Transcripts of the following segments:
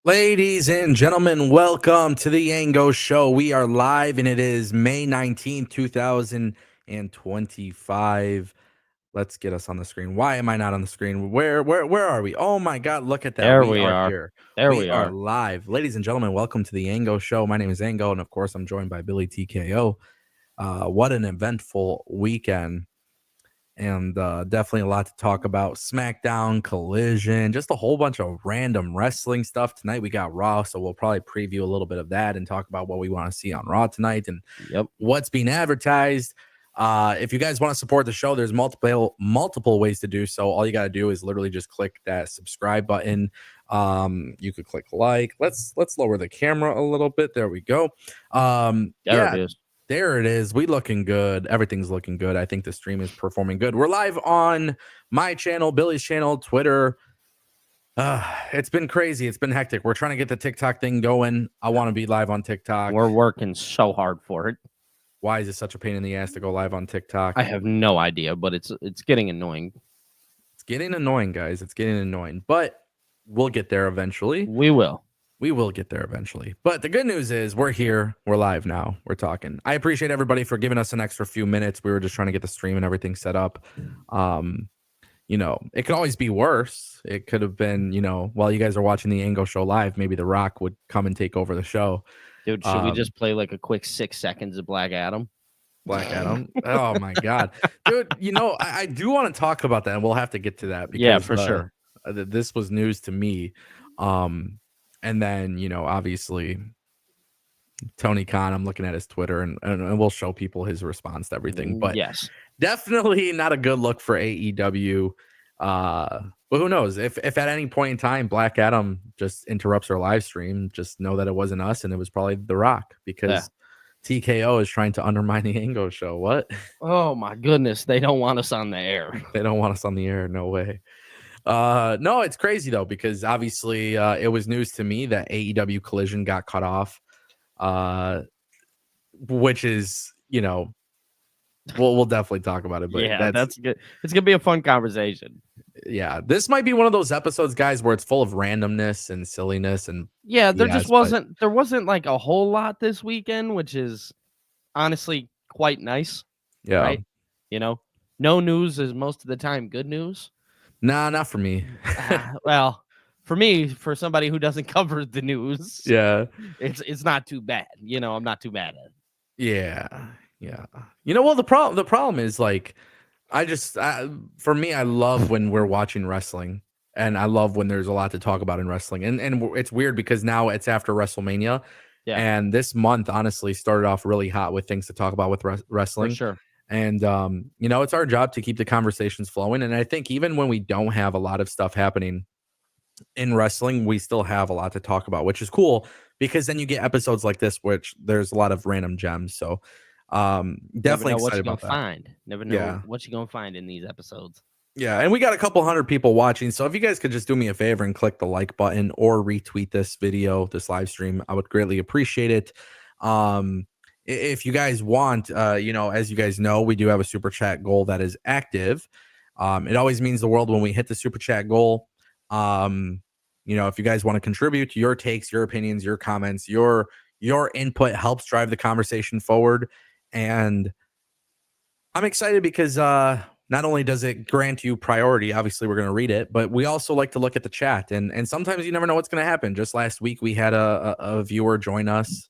Ladies and gentlemen, welcome to the Ango Show. We are live and it is May 19th, 2025. Let's get us on the screen. Why am I not on the screen? Where are we? Oh my God, look at that. There We we are are. here. There We we are are. live. Ladies and gentlemen, welcome to the Ango Show. My name is Ango, and of course, I'm joined by Billy TKO. What an eventful weekend. And definitely a lot to talk about. SmackDown, Collision, just a whole bunch of random wrestling stuff. Tonight we got Raw, so we'll probably preview a little bit of that and talk about what we want to see on Raw tonight and Yep. what's being advertised. If you guys want to support the show, there's multiple ways to do so. All you got to do is literally just click that subscribe button. You could click like. Let's lower the camera a little bit. There we go. There it is. There it is. We looking good. Everything's looking good. I think the stream is performing good. We're live on my channel, Billy's channel, Twitter. It's been crazy. It's been hectic. We're trying to get the TikTok thing going. I want to be live on TikTok. We're working so hard for it. Why is it such a pain in the ass to go live on TikTok? I have no idea, but it's getting annoying. It's getting annoying, guys. It's getting annoying, but we'll get there eventually. We will. We will get there eventually. But the good news is we're here. We're live now. We're talking. I appreciate everybody for giving us an extra few minutes. We were just trying to get the stream and everything set up. It could always be worse. It could have been, while you guys are watching the Ango Show live, maybe The Rock would come and take over the show. Dude, should we just play like a quick 6 seconds of Black Adam? Black Adam? Oh, my God. Dude, I do want to talk about that, and we'll have to get to that. Because, yeah, for sure. This was news to me. And then, obviously, Tony Khan, I'm looking at his Twitter, and we'll show people his response to everything. But yes, definitely not a good look for AEW. But who knows? If at any point in time Black Adam just interrupts our live stream, just know that it wasn't us, and it was probably The Rock, because TKO is trying to undermine the Ango Show. What? Oh, my goodness. They don't want us on the air. They don't want us on the air. No way. No, it's crazy though, because obviously it was news to me that AEW Collision got cut off, which is, we'll definitely talk about it. But yeah, that's good. It's gonna be a fun conversation. Yeah, this might be one of those episodes, guys, where it's full of randomness and silliness, and there wasn't like a whole lot this weekend, which is honestly quite nice. Yeah, right? No news is most of the time good news. Nah, not for me. Well, for me, for somebody who doesn't cover the news, yeah, it's not too bad. I'm not too mad at it. Yeah. Well, the problem is, like, for me, I love when we're watching wrestling, and I love when there's a lot to talk about in wrestling, and it's weird because now it's after WrestleMania, and this month honestly started off really hot with things to talk about with wrestling. For sure. And, it's our job to keep the conversations flowing. And I think even when we don't have a lot of stuff happening in wrestling, we still have a lot to talk about, which is cool, because then you get episodes like this, which there's a lot of random gems. So definitely excited about that. Never know what you're going to find in these episodes. Yeah. And we got a couple hundred people watching. So if you guys could just do me a favor and click the like button or retweet this video, this live stream, I would greatly appreciate it. If you guys want, as you guys know, we do have a super chat goal that is active. It always means the world when we hit the super chat goal. If you guys want to contribute, your takes, your opinions, your comments, your input helps drive the conversation forward. And I'm excited because not only does it grant you priority, obviously we're going to read it, but we also like to look at the chat. And sometimes you never know what's going to happen. Just last week, we had a viewer join us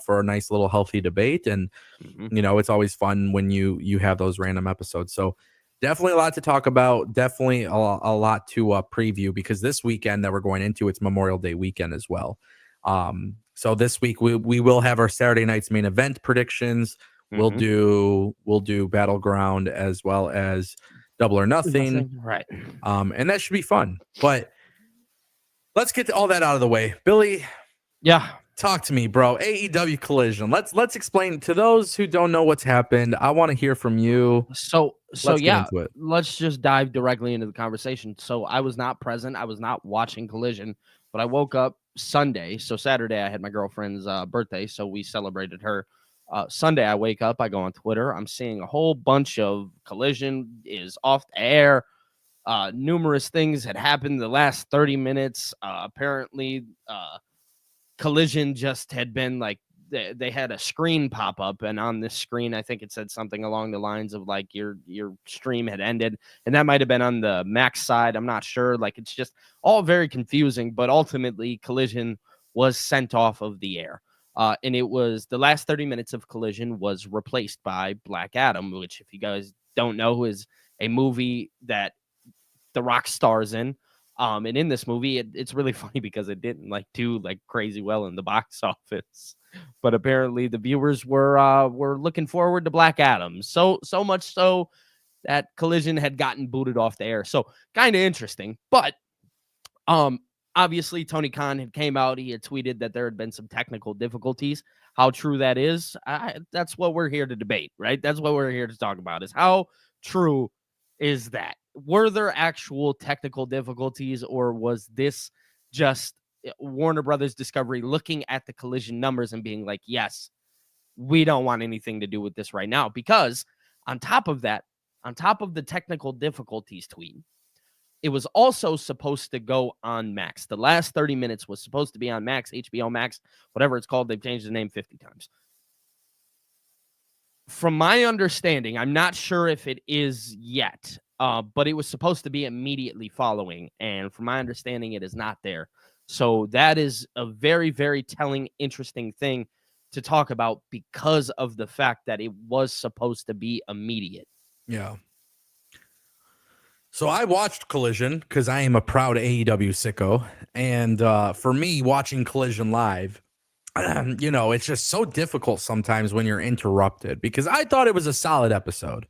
for a nice little healthy debate. And, it's always fun when you have those random episodes. So definitely a lot to talk about. Definitely a lot to preview, because this weekend that we're going into, it's Memorial Day weekend as well. So this week we will have our Saturday night's main event predictions. We'll do Battleground as well as Double or Nothing. Right. And that should be fun. But let's get all that out of the way. Billy. Yeah. Talk to me, bro. AEW Collision. Let's explain to those who don't know what's happened. I want to hear from you. So let's just dive directly into the conversation. So I was not present. I was not watching Collision, but I woke up Sunday. So Saturday I had my girlfriend's birthday, so we celebrated her. Sunday I wake up, I go on Twitter. I'm seeing a whole bunch of Collision is off the air. Numerous things had happened the last 30 minutes. Apparently, Collision just had been like, they had a screen pop up, and on this screen, I think it said something along the lines of like your stream had ended, and that might have been on the Max side. I'm not sure. Like, it's just all very confusing, but ultimately Collision was sent off of the air. And it was the last 30 minutes of Collision was replaced by Black Adam, which, if you guys don't know, is a movie that The Rock stars in. And in this movie, it's really funny because it didn't like do like crazy well in the box office, but apparently the viewers were looking forward to Black Adam. So much so that Collision had gotten booted off the air. So kind of interesting, but obviously Tony Khan had came out. He had tweeted that there had been some technical difficulties. How true that is, that's what we're here to debate, right? That's what we're here to talk about, is how true is that? Were there actual technical difficulties, or was this just Warner Brothers Discovery looking at the Collision numbers and being like, yes, we don't want anything to do with this right now? Because on top of that, on top of the technical difficulties tweet, it was also supposed to go on Max. The last 30 minutes was supposed to be on Max, HBO Max, whatever it's called. They've changed the name 50 times. From my understanding, I'm not sure if it is yet, but it was supposed to be immediately following. And from my understanding, it is not there. So that is a very, very telling, interesting thing to talk about, because of the fact that it was supposed to be immediate. Yeah. So I watched Collision because I am a proud AEW sicko. And for me, watching Collision live, it's just so difficult sometimes when you're interrupted, because I thought it was a solid episode.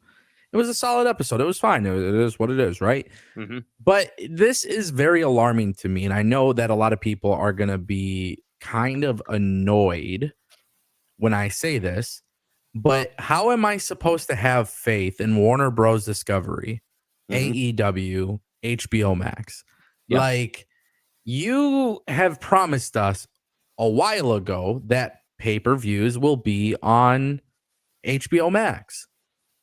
It was a solid episode. It was fine. It is what it is, right? Mm-hmm. But this is very alarming to me. And I know that a lot of people are going to be kind of annoyed when I say this, but how am I supposed to have faith in Warner Bros. Discovery, AEW, HBO Max? Yep. Like, you have promised us a while ago that pay-per-views will be on HBO Max.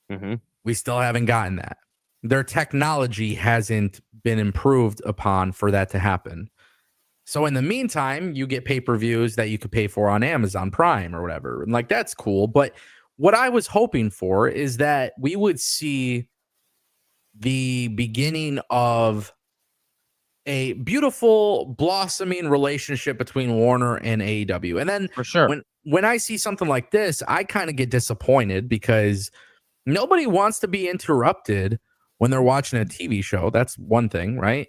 Mm-hmm. We still haven't gotten that. Their technology hasn't been improved upon for that to happen. So in the meantime, you get pay-per-views that you could pay for on Amazon Prime or whatever. And like, that's cool. But what I was hoping for is that we would see the beginning of a beautiful blossoming relationship between Warner and AEW. And then for sure, when I see something like this, I kind of get disappointed, because nobody wants to be interrupted when they're watching a TV show. That's one thing, right?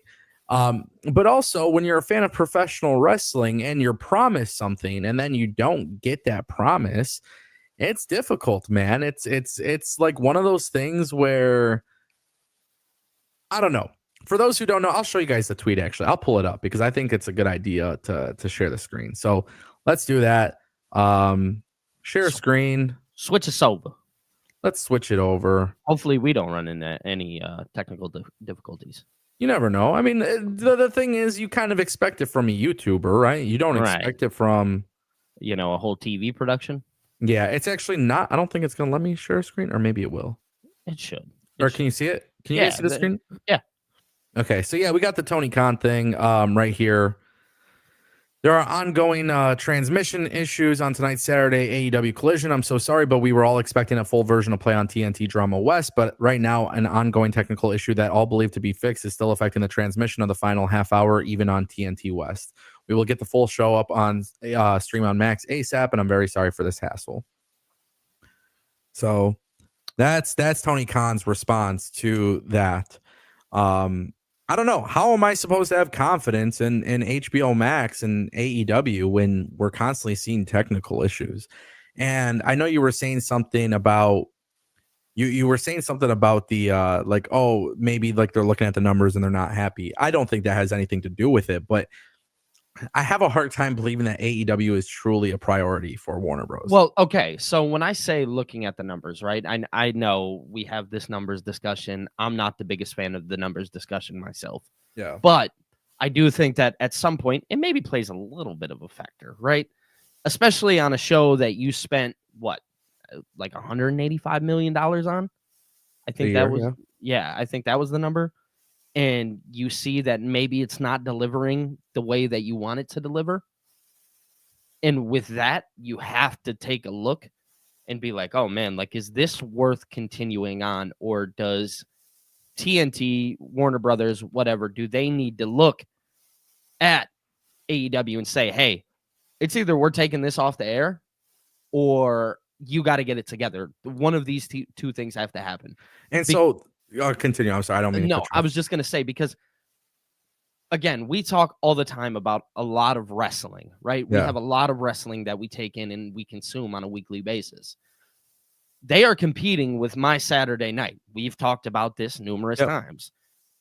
But also, when you're a fan of professional wrestling and you're promised something and then you don't get that promise, it's difficult, man. It's like one of those things where, I don't know. For those who don't know, I'll show you guys the tweet. Actually, I'll pull it up because I think it's a good idea to share the screen. So let's do that. Share screen. Switch us over. Let's switch it over. Hopefully we don't run into any technical difficulties. You never know. I mean, the thing is, you kind of expect it from a YouTuber, right? You don't expect it from, a whole TV production. Yeah, it's actually not. I don't think it's going to let me share a screen, or maybe it will. It should. Can you see it? Can you guys see the screen? Yeah. Okay, so yeah, we got the Tony Khan thing right here. There are ongoing transmission issues on tonight's Saturday AEW Collision. I'm so sorry, but we were all expecting a full version of play on TNT Drama West. But right now, an ongoing technical issue that all believed to be fixed is still affecting the transmission of the final half hour, even on TNT West. We will get the full show up on Stream on Max ASAP, and I'm very sorry for this hassle. So that's Tony Khan's response to that. I don't know. How am I supposed to have confidence in HBO Max and AEW when we're constantly seeing technical issues? And I know you were saying something about you were saying something about the like, oh, maybe like they're looking at the numbers and they're not happy. I don't think that has anything to do with it, but I have a hard time believing that AEW is truly a priority for Warner Bros. Well, okay. So when I say looking at the numbers, right, I know we have this numbers discussion. I'm not the biggest fan of the numbers discussion myself. Yeah. But I do think that at some point it maybe plays a little bit of a factor, right? Especially on a show that you spent, what, like $185 million on? I think that was, I think that was the number. and you see that maybe it's not delivering the way that you want it to deliver. And with that, you have to take a look and be like, oh man, like, is this worth continuing on? Or does TNT, Warner Brothers, whatever, do they need to look at AEW and say, hey, it's either we're taking this off the air or you got to get it together. One of these two things have to happen. And so continue. I'm sorry. I don't mean to cut you off. I was just going to say, because again, we talk all the time about a lot of wrestling, right? We have a lot of wrestling that we take in and we consume on a weekly basis. They are competing with my Saturday night. We've talked about this numerous times.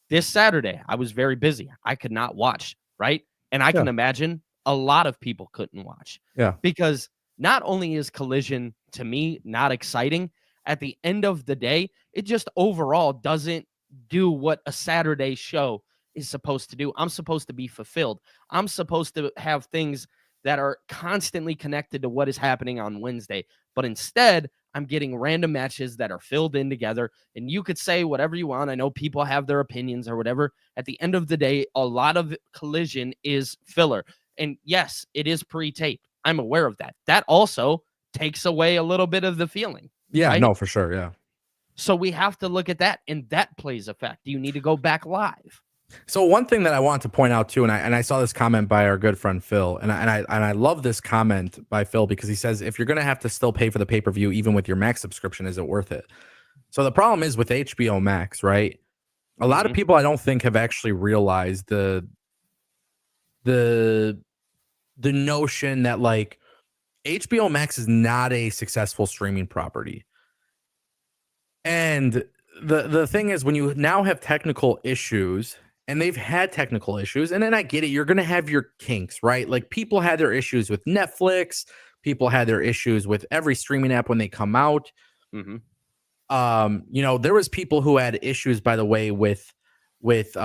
This Saturday, I was very busy. I could not watch, right? And I can imagine a lot of people couldn't watch. Yeah. Because not only is Collision, to me, not exciting, at the end of the day, it just overall doesn't do what a Saturday show is supposed to do. I'm supposed to be fulfilled. I'm supposed to have things that are constantly connected to what is happening on Wednesday. But instead, I'm getting random matches that are filled in together. And you could say whatever you want. I know people have their opinions or whatever. At the end of the day, a lot of Collision is filler. And yes, it is pre-taped. I'm aware of that. That also takes away a little bit of the feeling. Yeah, right? No, for sure. Yeah. So we have to look at that, and that plays effect. Do you need to go back live? So one thing that I want to point out too, and I saw this comment by our good friend Phil, and I love this comment by Phil because he says, if you're gonna have to still pay for the pay-per-view even with your Max subscription, is it worth it? So the problem is with HBO Max, right? A lot of people I don't think have actually realized the notion that like HBO Max is not a successful streaming property. And the thing is, when you now have technical issues, and they've had technical issues, and then I get it, you're going to have your kinks, right? Like people had their issues with Netflix, people had their issues with every streaming app when they come out. You know, there was people who had issues, by the way, with like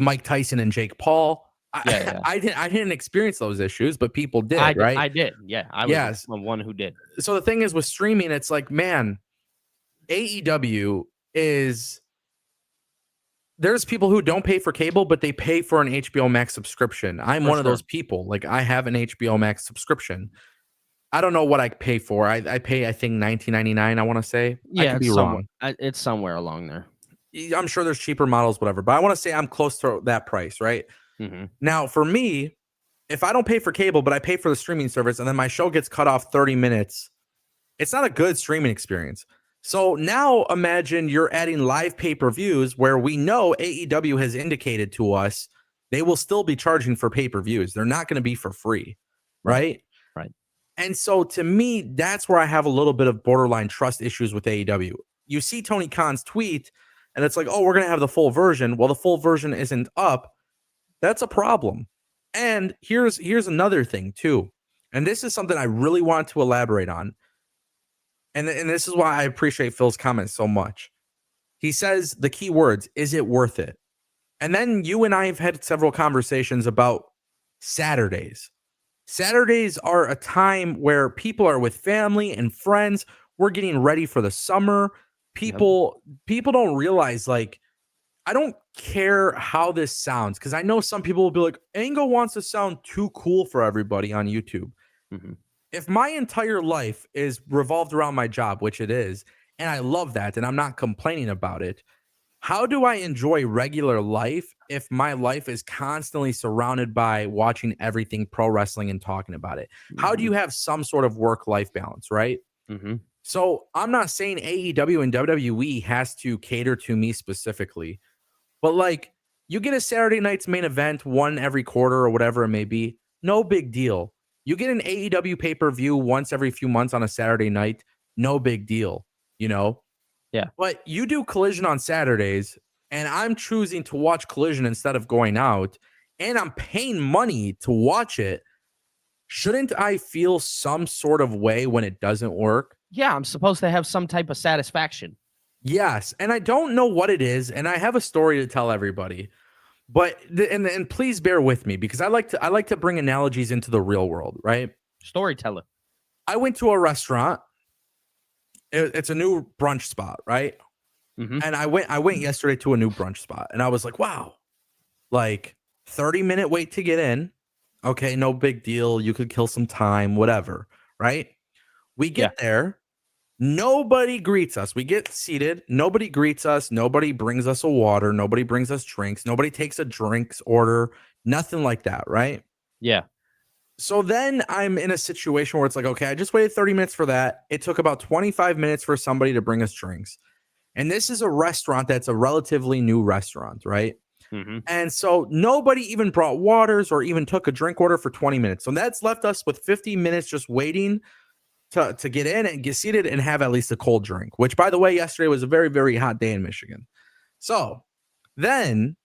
Mike Tyson and Jake Paul. I didn't experience those issues, but people did, right? I did. Yeah. I was one who did. So the thing is with streaming, it's like, man, AEW is, there's people who don't pay for cable, but they pay for an HBO Max subscription. I'm one of those people. Like I have an HBO Max subscription. I don't know what I pay for. I pay, I think $19.99. I want to say. Yeah, I could be wrong. It's somewhere along there. I'm sure there's cheaper models, whatever. But I want to say I'm close to that price, right? Now, for me, if I don't pay for cable, but I pay for the streaming service, and then my show gets cut off 30 minutes, it's not a good streaming experience. So now imagine you're adding live pay-per-views where we know AEW has indicated to us they will still be charging for pay-per-views. They're not going to be for free, right? Right. And so to me, that's where I have a little bit of borderline trust issues with AEW. You see Tony Khan's tweet, and it's like, oh, we're going to have the full version. Well, the full version isn't up. That's a problem. And here's another thing too. And this is something I really want to elaborate on. And this is why I appreciate Phil's comments so much. He says the key words, is it worth it? And then you and I have had several conversations about Saturdays. Saturdays are a time where people are with family and friends. We're getting ready for the summer. People don't realize, like, I don't care how this sounds, because I know some people will be like, Ango wants to sound too cool for everybody on YouTube. If my entire life is revolved around my job, which it is, and I love that, and I'm not complaining about it, how do I enjoy regular life if my life is constantly surrounded by watching everything pro wrestling and talking about it? How do you have some sort of work-life balance, right? So I'm not saying AEW and WWE has to cater to me specifically, but like, you get a Saturday night's main event, one every quarter or whatever it may be, no big deal. You get an AEW pay-per-view once every few months on a Saturday night, no big deal, you know? Yeah. But you do Collision on Saturdays, and I'm choosing to watch Collision instead of going out, and I'm paying money to watch it. Shouldn't I feel some sort of way when it doesn't work? Yeah, I'm supposed to have some type of satisfaction. Yes, and I don't know what it is, and I have a story to tell everybody. But and please bear with me, because I like to bring analogies into the real world, right? Storyteller. I went to a restaurant. It's a new brunch spot, right? And I went yesterday to a new brunch spot, and I was like, wow, like 30-minute wait to get in. Okay, no big deal. You could kill some time, whatever, right? We get there. Nobody greets us. We get seated. Nobody greets us. Nobody brings us a water. Nobody brings us drinks. Nobody takes a drinks order. Nothing like that, right? Yeah. So then I'm in a situation where it's like, okay, I just waited 30 minutes for that. It took about 25 minutes for somebody to bring us drinks. And this is a restaurant that's a relatively new restaurant, right? And so nobody even brought waters or even took a drink order for 20 minutes. So that's left us with 50 minutes just waiting to get in and get seated and have at least a cold drink, which, by the way, yesterday was a very, very hot day in Michigan. So then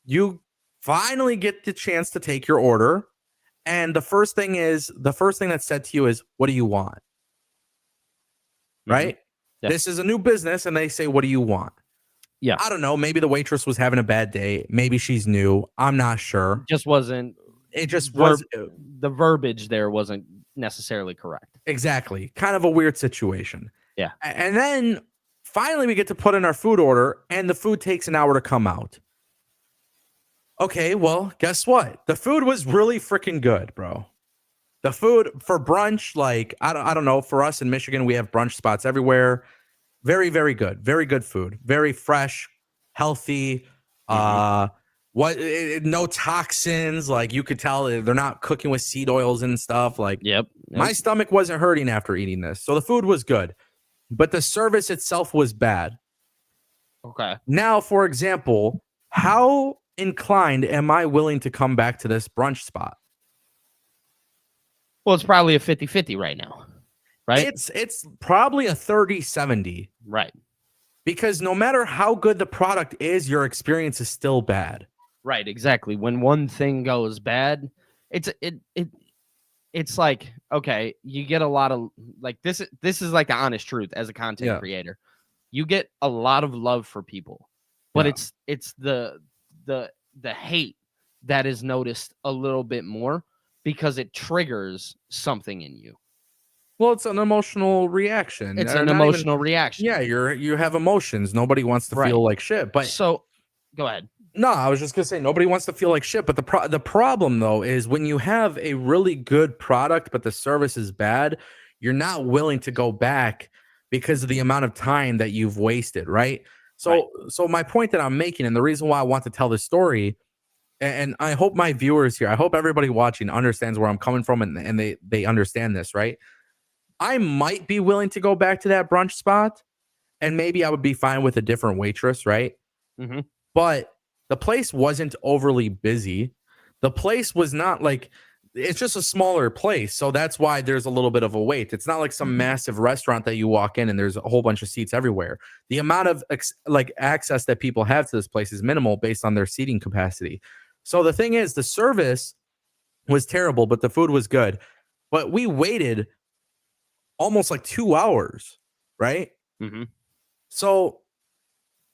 you finally get the chance to take your order. And the first thing that's said to you is, what do you want? Right? Yeah. This is a new business. And they say, what do you want? Yeah. I don't know. Maybe the waitress was having a bad day. Maybe she's new. I'm not sure. It wasn't the verbiage there wasn't necessarily correct. Exactly. Kind of a weird situation. Yeah. And then finally we get to put in our food order, and the food takes an hour to come out. Okay, well, guess what? The food was really freaking good, bro. The food for brunch, like, I don't know. For us in Michigan, we have brunch spots everywhere. Very, very good. Very good food. Very fresh, healthy. No toxins. Like, you could tell they're not cooking with seed oils and stuff. Like, Yep. My stomach wasn't hurting after eating this. So the food was good, but the service itself was bad. Okay. Now, for example, how inclined am I willing to come back to this brunch spot? Well, it's probably a 50-50 right now. Right? It's probably a 30-70. Right. Because no matter how good the product is, your experience is still bad. Right, exactly. When one thing goes bad, it's like, okay, you get a lot of, like, this is like the honest truth as a content creator. You get a lot of love for people, but it's the hate that is noticed a little bit more because it triggers something in you. Well, it's an emotional reaction. It's an emotional reaction. Yeah, you have emotions. Nobody wants to feel like shit. But so, go ahead. No, I was just gonna say nobody wants to feel like shit. But the problem though is when you have a really good product, but the service is bad, you're not willing to go back because of the amount of time that you've wasted, right? So my point that I'm making, and the reason why I want to tell this story, and I hope my viewers here, I hope everybody watching understands where I'm coming from, and they understand this, right? I might be willing to go back to that brunch spot, and maybe I would be fine with a different waitress, right? But the place wasn't overly busy. The place was not like, it's just a smaller place. So that's why there's a little bit of a wait. It's not like some massive restaurant that you walk in and there's a whole bunch of seats everywhere. The amount of access that people have to this place is minimal based on their seating capacity. So the thing is, the service was terrible, but the food was good. But we waited almost like 2 hours, right? So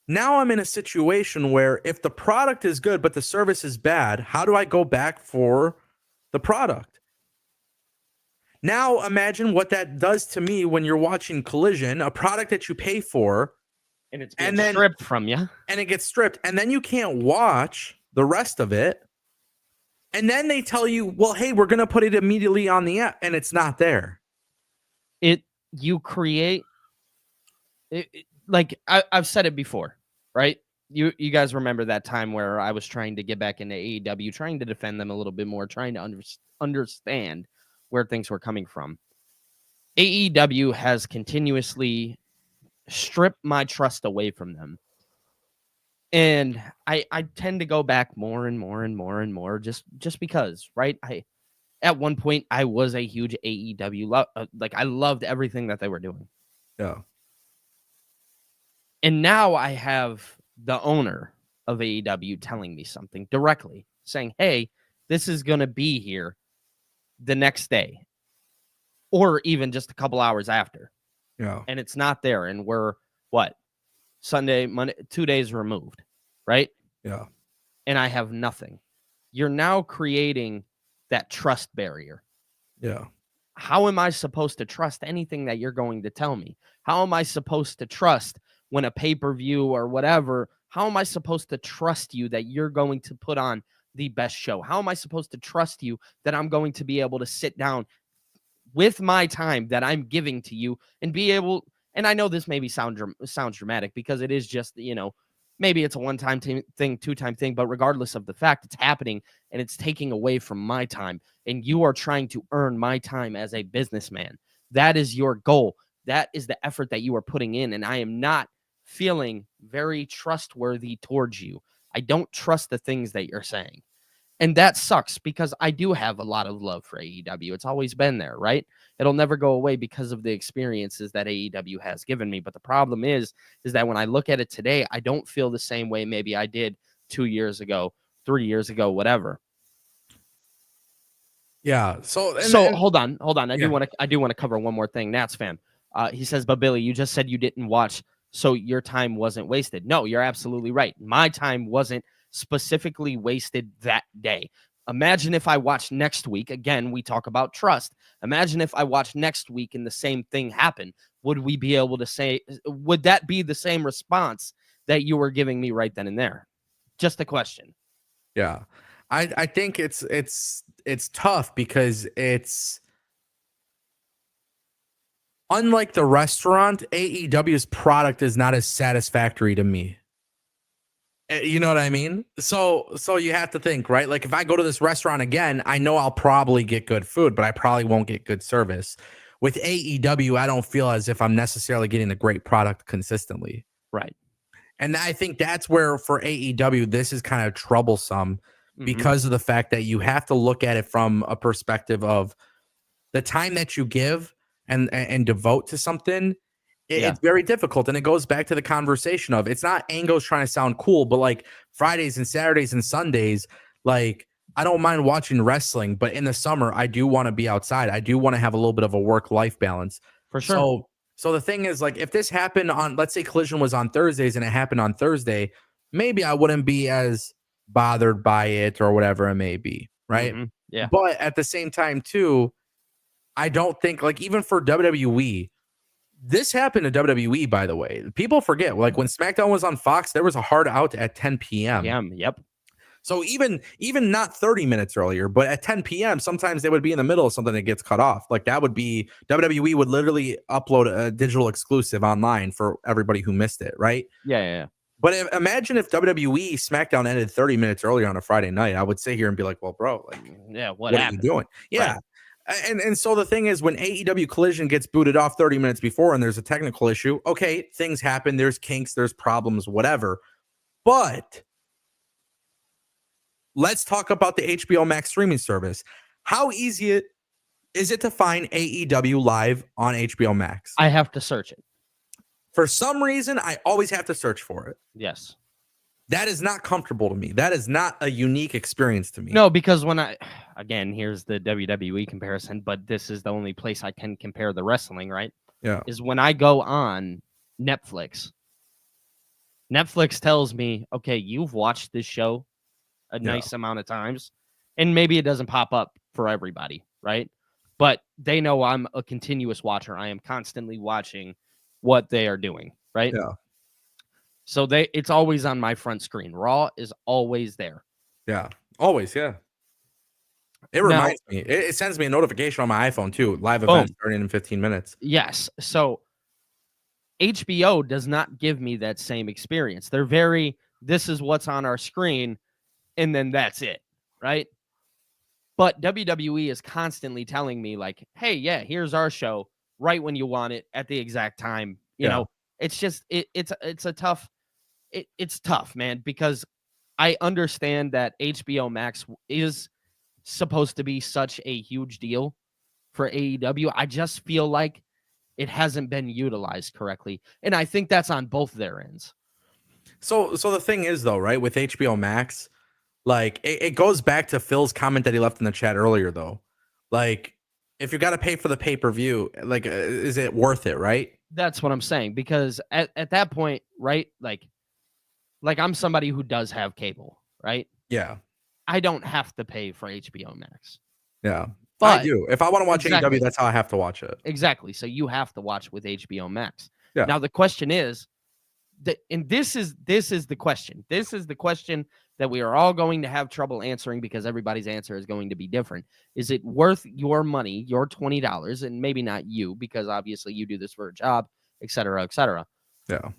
now I'm in a situation where if the product is good, but the service is bad, how do I go back for the product? Now imagine what that does to me when you're watching Collision, a product that you pay for, and it's stripped from you. And it gets stripped, and then you can't watch the rest of it. And then they tell you, well, hey, we're going to put it immediately on the app, and it's not there. You create like I've said it before, right? You guys remember that time where I was trying to get back into AEW, trying to defend them a little bit more, trying to understand where things were coming from. AEW has continuously stripped my trust away from them. And I tend to go back more and more and more and more just because, right? At one point, I was a huge AEW I loved everything that they were doing. Yeah. And now I have the owner of AEW telling me something directly, saying, hey, this is going to be here the next day or even just a couple hours after. Yeah. And it's not there. And we're Sunday, Monday, 2 days removed, right? Yeah. And I have nothing. You're now creating that trust barrier. Yeah. How am I supposed to trust anything that you're going to tell me? How am I supposed to trust when a pay-per-view or whatever, how am I supposed to trust you that you're going to put on the best show? How am I supposed to trust you that I'm going to be able to sit down with my time that I'm giving to you and be able, and I know this maybe sounds dramatic because it is just, maybe it's a one-time thing, two-time thing, but regardless of the fact, it's happening and it's taking away from my time, and you are trying to earn my time as a businessman. That is your goal. That is the effort that you are putting in, and I am not feeling very trustworthy towards you. I don't trust the things that you're saying. And that sucks because I do have a lot of love for AEW. It's always been there, right? It'll never go away because of the experiences that AEW has given me. But the problem is that when I look at it today, I don't feel the same way maybe I did 2 years ago, 3 years ago, whatever. Yeah. So hold on. I do want to cover one more thing. Nats fan. He says, but Billy, you just said you didn't watch, so your time wasn't wasted. No, you're absolutely right. My time wasn't specifically wasted that day. Imagine if I watch next week. Again, we talk about trust. Imagine if I watch next week and the same thing happened. Would we be able to say, would that be the same response that you were giving me right then and there? Just a question. Yeah. I think it's tough because it's unlike the restaurant, AEW's product is not as satisfactory to me. You know what I mean? So you have to think, right? Like if I go to this restaurant again, I know I'll probably get good food, but I probably won't get good service. With AEW, I don't feel as if I'm necessarily getting a great product consistently. Right. And I think that's where for AEW, this is kind of troublesome because of the fact that you have to look at it from a perspective of the time that you give and devote to something. It's very difficult. And it goes back to the conversation of, it's not Ango's trying to sound cool, but like Fridays and Saturdays and Sundays, like I don't mind watching wrestling, but in the summer, I do want to be outside. I do want to have a little bit of a work-life balance. For sure. So the thing is, like, if this happened on, let's say Collision was on Thursdays and it happened on Thursday, maybe I wouldn't be as bothered by it or whatever it may be. Right. Yeah. But at the same time too, I don't think, like, even for WWE, this happened to WWE, by the way. People forget, like when SmackDown was on Fox, there was a hard out at 10 p.m. Yep. So even not 30 minutes earlier, but at 10 p.m., sometimes they would be in the middle of something that gets cut off. Like that would be, WWE would literally upload a digital exclusive online for everybody who missed it, right? Yeah. But imagine if WWE SmackDown ended 30 minutes earlier on a Friday night. I would sit here and be like, well, bro, like, what are you doing? Yeah. Right. And so the thing is, when AEW Collision gets booted off 30 minutes before and there's a technical issue, okay, things happen. There's kinks, there's problems, whatever. But let's talk about the HBO Max streaming service. How easy is it to find AEW live on HBO Max? I have to search it. For some reason, I always have to search for it. Yes. That is not comfortable to me. That is not a unique experience to me. No, because again, here's the WWE comparison, but this is the only place I can compare the wrestling, right? Yeah. Is when I go on Netflix. Netflix tells me, okay, you've watched this show a nice amount of times, and maybe it doesn't pop up for everybody, right? But they know I'm a continuous watcher. I am constantly watching what they are doing, right? Yeah. So it's always on my front screen. Raw is always there. Yeah, always. Yeah. It reminds me. It sends me a notification on my iPhone too. Live event starting in 15 minutes. Yes. So HBO does not give me that same experience. They're this is what's on our screen, and then that's it, right? But WWE is constantly telling me, like, hey, yeah, here's our show right when you want it at the exact time. You know, it's just it's a tough. It's tough, man, because I understand that HBO Max is supposed to be such a huge deal for AEW. I just feel like it hasn't been utilized correctly, and I think that's on both their ends. So the thing is, though, right, with HBO Max, like it goes back to Phil's comment that he left in the chat earlier, though. Like, if you got to pay for the pay-per-view, like, is it worth it, right? That's what I'm saying, because at that point, right, like I'm somebody who does have cable, right? Yeah. I don't have to pay for HBO Max. Yeah. But I do. If I want to watch AEW, that's how I have to watch it. Exactly. So you have to watch with HBO Max. Yeah. Now the question is, And this is the question. This is the question that we are all going to have trouble answering because everybody's answer is going to be different. Is it worth your money, your $20, and maybe not you, because obviously you do this for a job, et cetera, et cetera. Yeah.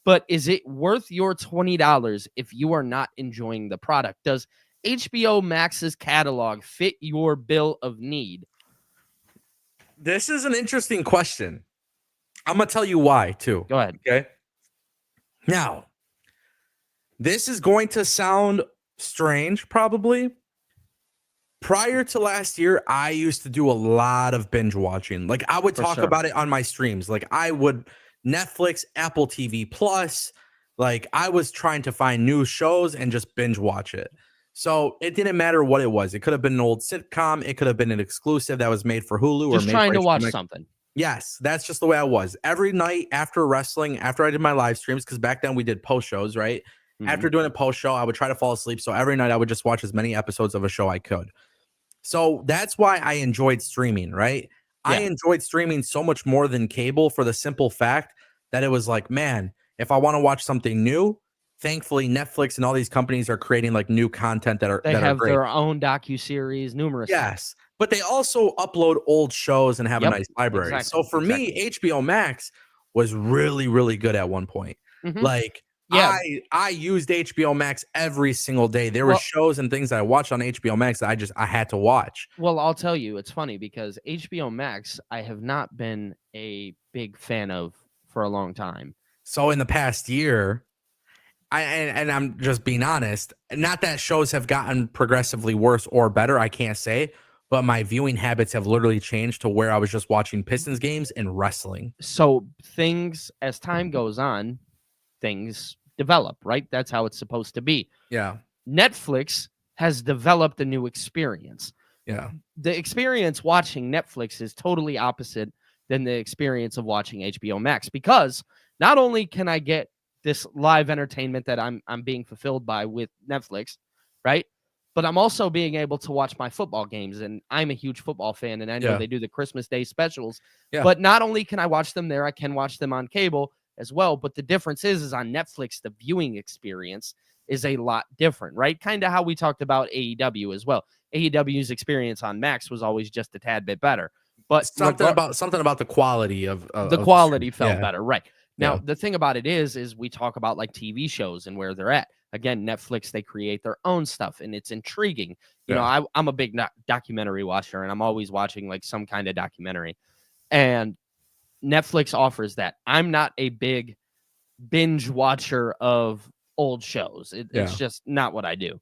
But is it worth your $20 if you are not enjoying the product? Does HBO Max's catalog fit your bill of need? This is an interesting question. I'm going to tell you why, too. Go ahead. Okay. Now, this is going to sound strange, probably. Prior to last year, I used to do a lot of binge watching. Like, I would talk about it on my streams. Like, I would Netflix, Apple TV Plus. Like, I was trying to find new shows and just binge watch it. So it didn't matter what it was. It could have been an old sitcom. It could have been an exclusive that was made for Hulu. Just or made trying to watch something. Yes, that's just the way I was. Every night after wrestling, after I did my live streams, because back then we did post shows, right? Mm-hmm. After doing a post show, I would try to fall asleep. So every night I would just watch as many episodes of a show I could. So that's why I enjoyed streaming, right? Yeah. I enjoyed streaming so much more than cable for the simple fact that it was like, man, if I want to watch something new, thankfully Netflix and all these companies are creating like new content that have great. Their own docuseries, numerous. Yes. But they also upload old shows and have a nice library. Exactly, so for me, HBO Max was really, really good at one point. Mm-hmm. Like, I used HBO Max every single day. There were shows and things that I watched on HBO Max that I had to watch. Well, I'll tell you, it's funny because HBO Max, I have not been a big fan of for a long time. So in the past year, and I'm just being honest, not that shows have gotten progressively worse or better, I can't say. But my viewing habits have literally changed to where I was just watching Pistons games and wrestling. So things, as time goes on, things develop, right? That's how it's supposed to be. Yeah. Netflix has developed a new experience. Yeah. The experience watching Netflix is totally opposite than the experience of watching HBO Max, because not only can I get this live entertainment that I'm being fulfilled by with Netflix, right? But I'm also being able to watch my football games, and I'm a huge football fan, and I know they do the Christmas Day specials. Yeah. But not only can I watch them there, I can watch them on cable as well. But the difference is on Netflix, the viewing experience is a lot different, right? Kind of how we talked about AEW as well. AEW's experience on Max was always just a tad bit better. But something about the quality of the quality felt better, right? Now, the thing about it is we talk about like TV shows and where they're at. Again, Netflix, they create their own stuff, and it's intriguing. You know, I'm a big documentary watcher, and I'm always watching like some kind of documentary. And Netflix offers that. I'm not a big binge watcher of old shows. It's just not what I do.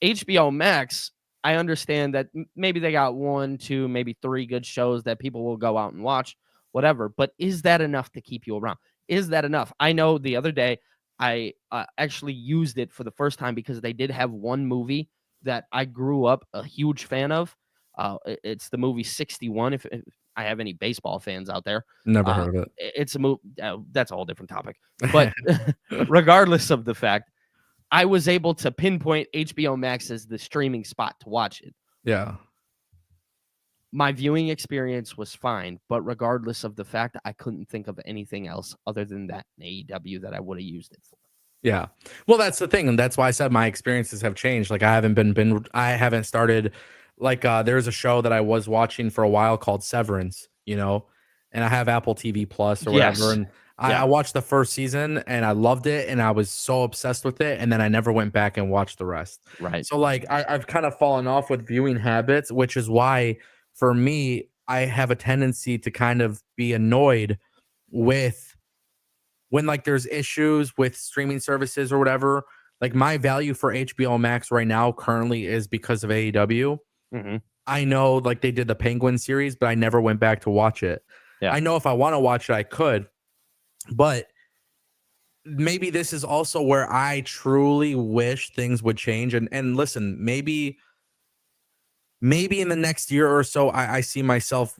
HBO Max, I understand that maybe they got 1, 2, maybe 3 good shows that people will go out and watch, whatever. But is that enough to keep you around? Is that enough? I know the other day I actually used it for the first time because they did have one movie that I grew up a huge fan of. It's the movie 61. If I have any baseball fans out there, never heard of it. It's a movie. That's a whole different topic. But regardless of the fact, I was able to pinpoint HBO Max as the streaming spot to watch it. Yeah. My viewing experience was fine, but regardless of the fact, I couldn't think of anything else other than that in AEW that I would have used it for. Yeah. Well, that's the thing. And that's why I said my experiences have changed. Like I haven't started like there's a show that I was watching for a while called Severance, you know, and I have Apple TV Plus or whatever. And I watched the first season and I loved it and I was so obsessed with it. And then I never went back and watched the rest. Right. So like I've kind of fallen off with viewing habits, which is why for me, I have a tendency to kind of be annoyed with when like there's issues with streaming services or whatever. Like my value for HBO Max right now currently is because of AEW. Mm-hmm. I know like they did the Penguin series, but I never went back to watch it. Yeah. I know if I want to watch it, I could, but maybe this is also where I truly wish things would change. And listen, maybe in the next year or so, I see myself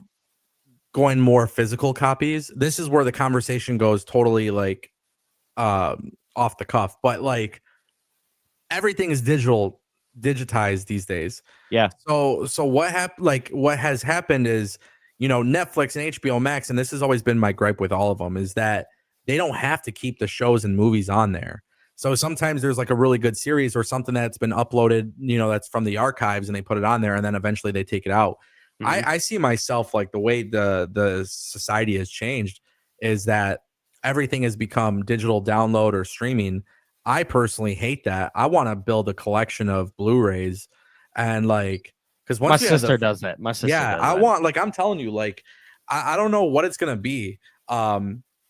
going more physical copies. This is where the conversation goes totally like off the cuff, but like everything is digitized these days. Yeah. So what has happened is, you know, Netflix and HBO Max, and this has always been my gripe with all of them, is that they don't have to keep the shows and movies on there. So sometimes there's like a really good series or something that's been uploaded, that's from the archives, and they put it on there, and then eventually they take it out. I see myself like the way the society has changed is that everything has become digital download or streaming. I personally hate that. I want to build a collection of Blu-rays, and like, because my sister does that. My sister, yeah, I want, like, I'm telling you, like, I don't know what it's gonna be.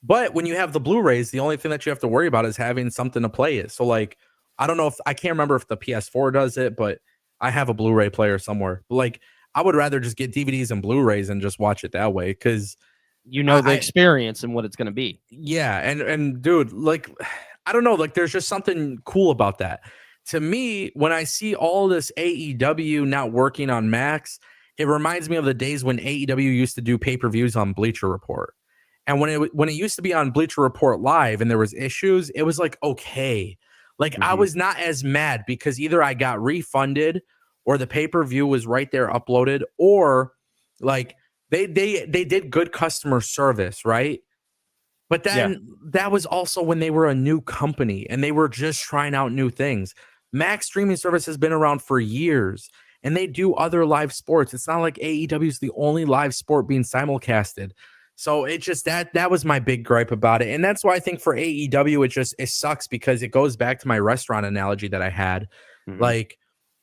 But when you have the Blu-rays, the only thing that you have to worry about is having something to play it. So like, I don't know, if I can't remember if the PS4 does it, but I have a Blu-ray player somewhere. But like, I would rather just get DVDs and Blu-rays and just watch it that way, because the experience and what it's going to be. Yeah, and dude, like, I don't know, like, there's just something cool about that. To me, when I see all this AEW not working on Max, it reminds me of the days when AEW used to do pay-per-views on Bleacher Report. And when it used to be on Bleacher Report Live and there was issues, it was like, okay. Like, I was not as mad because either I got refunded or the pay-per-view was right there uploaded, or like they did good customer service, right? But then that was also when they were a new company and they were just trying out new things. Max streaming service has been around for years, and they do other live sports. It's not like AEW is the only live sport being simulcasted. So it just that was my big gripe about it. And that's why I think for AEW, it sucks, because it goes back to my restaurant analogy that I had. Like,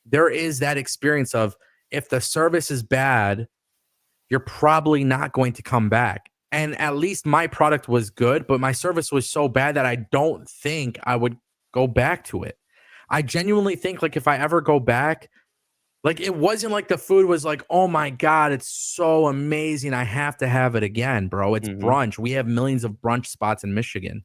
there is that experience of, if the service is bad, you're probably not going to come back. And at least my product was good, but my service was so bad that I don't think I would go back to it. I genuinely think, like, if I ever go back, like, it wasn't like the food was like, oh my God, it's so amazing, I have to have it again, bro. It's brunch. We have millions of brunch spots in Michigan.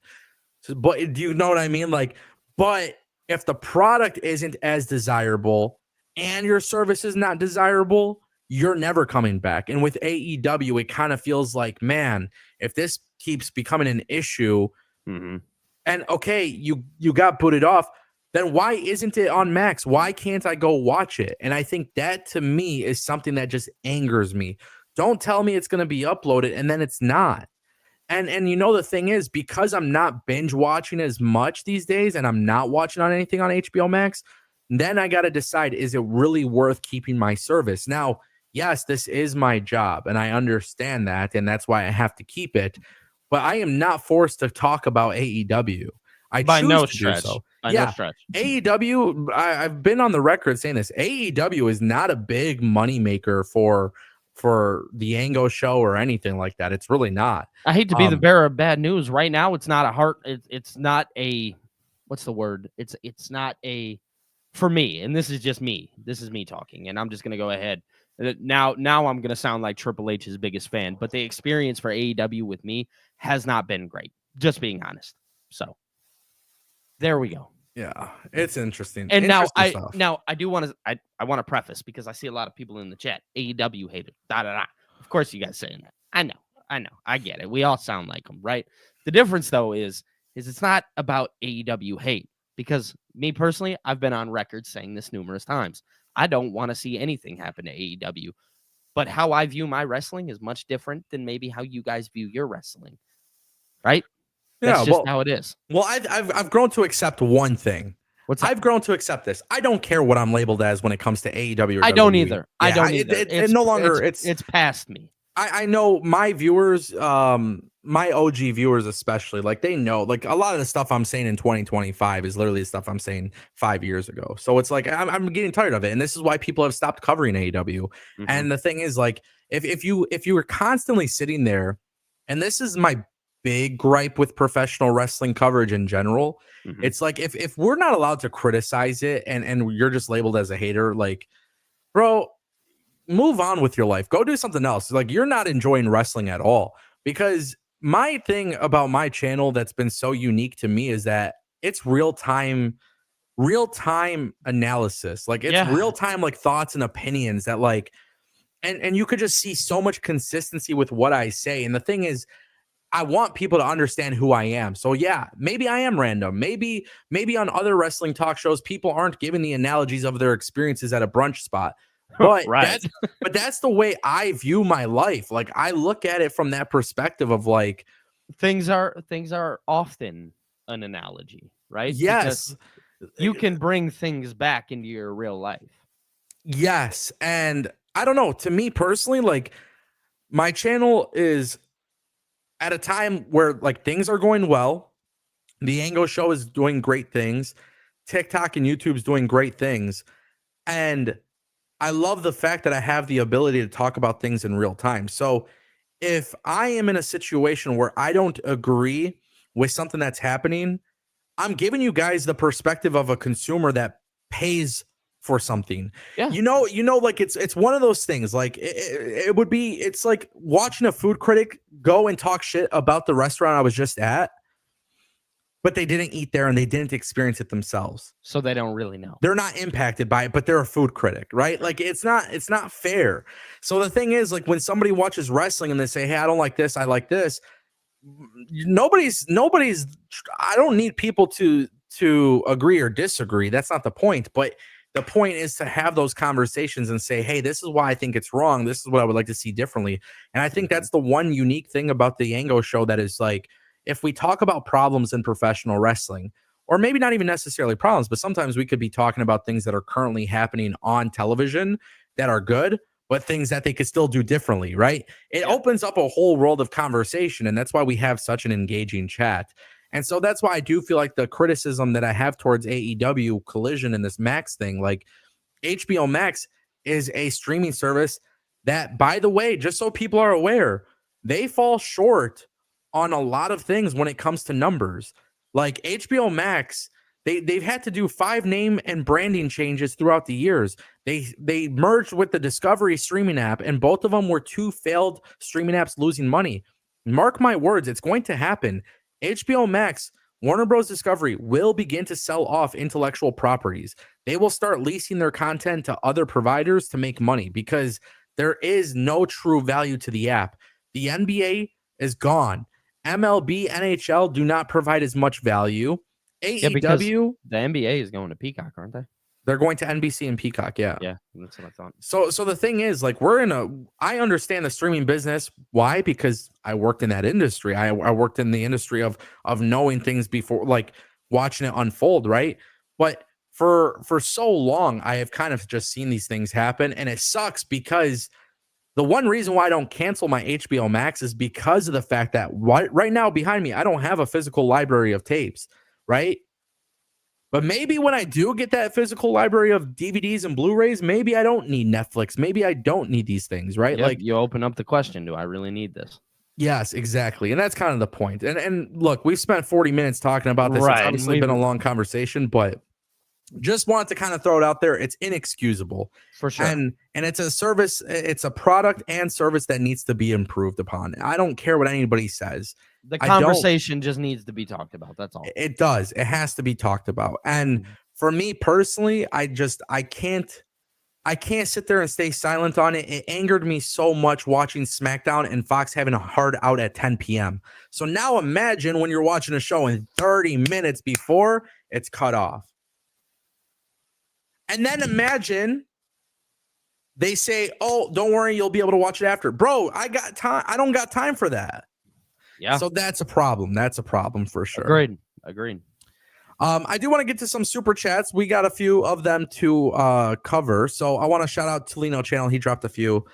So, but do you know what I mean? Like, but if the product isn't as desirable and your service is not desirable, you're never coming back. And with AEW, it kind of feels like, man, if this keeps becoming an issue, and okay, you got booted off, then why isn't it on Max? Why can't I go watch it? And I think that, to me, is something that just angers me. Don't tell me it's going to be uploaded and then it's not. And the thing is, because I'm not binge watching as much these days and I'm not watching on anything on HBO Max, then I got to decide, is it really worth keeping my service? Now, yes, this is my job, and I understand that, and that's why I have to keep it. But I am not forced to talk about AEW. I by choose no to stretch. do so. By no stretch. AEW, I've been on the record saying this. AEW is not a big moneymaker for the Ango show or anything like that. It's really not. I hate to be the bearer of bad news. Right now, it's not a heart. It's not a, what's the word? It's not a, for me, and this is just me. This is me talking, and I'm just going to go ahead. Now I'm going to sound like Triple H's biggest fan, but the experience for AEW with me has not been great, just being honest. So there we go. Yeah, it's interesting. And now I do want to I want to preface, because I see a lot of people in the chat, AEW hater, Of course you guys saying that. I know. I get it. We all sound like them, right? The difference, though, is it's not about AEW hate, because me personally, I've been on record saying this numerous times. I don't want to see anything happen to AEW, but how I view my wrestling is much different than maybe how you guys view your wrestling, right? That's just how it is. Well, I've grown to accept one thing. I've grown to accept this. I don't care what I'm labeled as when it comes to AEW or I don't either. Yeah, I don't either. It's no longer. It's past me. I know my viewers, my OG viewers especially, like, they know, like, a lot of the stuff I'm saying in 2025 is literally the stuff I'm saying 5 years ago. So it's like, I'm getting tired of it, and this is why people have stopped covering AEW. And the thing is, like, if you were constantly sitting there, and this is my big gripe with professional wrestling coverage in general, it's like, if we're not allowed to criticize it, and you're just labeled as a hater, like, bro, move on with your life. Go do something else. Like, you're not enjoying wrestling at all. Because my thing about my channel that's been so unique to me is that it's real-time analysis. Like, it's real-time, like, thoughts and opinions that, like, and you could just see so much consistency with what I say. And the thing is, I want people to understand who I am. So yeah, maybe I am random. Maybe on other wrestling talk shows, people aren't giving the analogies of their experiences at a brunch spot. But that's the way I view my life. Like, I look at it from that perspective of, like, things are often an analogy, right? Yes. Because you can bring things back into your real life. Yes. And I don't know, to me personally, like my channel is at a time where like things are going well. The Ango show is doing great things. TikTok and YouTube's doing great things. And I love the fact that I have the ability to talk about things in real time. So if I am in a situation where I don't agree with something that's happening, I'm giving you guys the perspective of a consumer that pays for something. Yeah. Like it's one of those things. Like it would be, it's like watching a food critic go and talk shit about the restaurant I was just at, but they didn't eat there and they didn't experience it themselves. So they don't really know. They're not impacted by it, but they're a food critic, right? Like it's not fair. So the thing is, like when somebody watches wrestling and they say, "Hey, I don't like this, I like this," nobody's I don't need people to agree or disagree. That's not the point. But the point is to have those conversations and say, "Hey, this is why I think it's wrong. This is what I would like to see differently." And I think that's the one unique thing about the Ango show that is like, if we talk about problems in professional wrestling, or maybe not even necessarily problems, but sometimes we could be talking about things that are currently happening on television that are good, but things that they could still do differently, right? It opens up a whole world of conversation, and that's why we have such an engaging chat. And so that's why I do feel like the criticism that I have towards AEW Collision and this Max thing, like HBO Max is a streaming service that, by the way, just so people are aware, they fall short on a lot of things when it comes to numbers. Like HBO Max, they've had to do 5 name and branding changes throughout the years. They merged with the Discovery streaming app, and both of them were 2 failed streaming apps losing money. Mark my words, it's going to happen. HBO Max, Warner Bros. Discovery will begin to sell off intellectual properties. They will start leasing their content to other providers to make money because there is no true value to the app. The NBA is gone. MLB, NHL do not provide as much value. AEW, the NBA is going to Peacock, aren't they? They're going to NBC and Peacock, yeah. Yeah, that's what I thought. So the thing is, like, I understand the streaming business. Why? Because I worked in that industry. I worked in the industry of knowing things before, like watching it unfold, right? But for so long, I have kind of just seen these things happen, and it sucks because the one reason why I don't cancel my HBO Max is because of the fact that right now behind me, I don't have a physical library of tapes, right? But maybe when I do get that physical library of DVDs and Blu-rays, maybe I don't need Netflix. Maybe I don't need these things, right? Yep, like you open up the question, do I really need this? Yes, exactly. And that's kind of the point. And look, we've spent 40 minutes talking about this. Right. It's obviously been a long conversation, but just wanted to kind of throw it out there. It's inexcusable. For sure. And it's a service, it's a product and service that needs to be improved upon. I don't care what anybody says. The conversation just needs to be talked about. That's all. It does. It has to be talked about. And for me personally, I can't sit there and stay silent on it. It angered me so much watching SmackDown and Fox having a hard out at 10 p.m. So now imagine when you're watching a show and 30 minutes before it's cut off. And then imagine they say, "Oh, don't worry, you'll be able to watch it after." Bro, I got time. I don't got time for that. Yeah. So that's a problem. That's a problem for sure. Agreed. I do want to get to some super chats. We got a few of them to cover. So I want to shout out Tolino Channel. He dropped a few.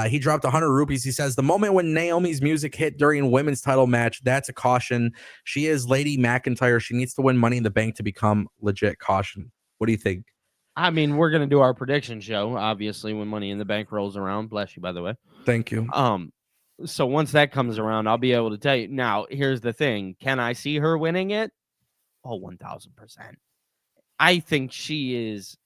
He dropped 100 rupees. He says, the moment when Naomi's music hit during women's title match, that's a caution. She is Lady McIntyre. She needs to win Money in the Bank to become legit. Caution. What do you think? I mean, we're going to do our prediction show, obviously, when Money in the Bank rolls around. Bless you, by the way. Thank you. So once that comes around, I'll be able to tell you. Now, here's the thing. Can I see her winning it? Oh, 1,000%. I think she is.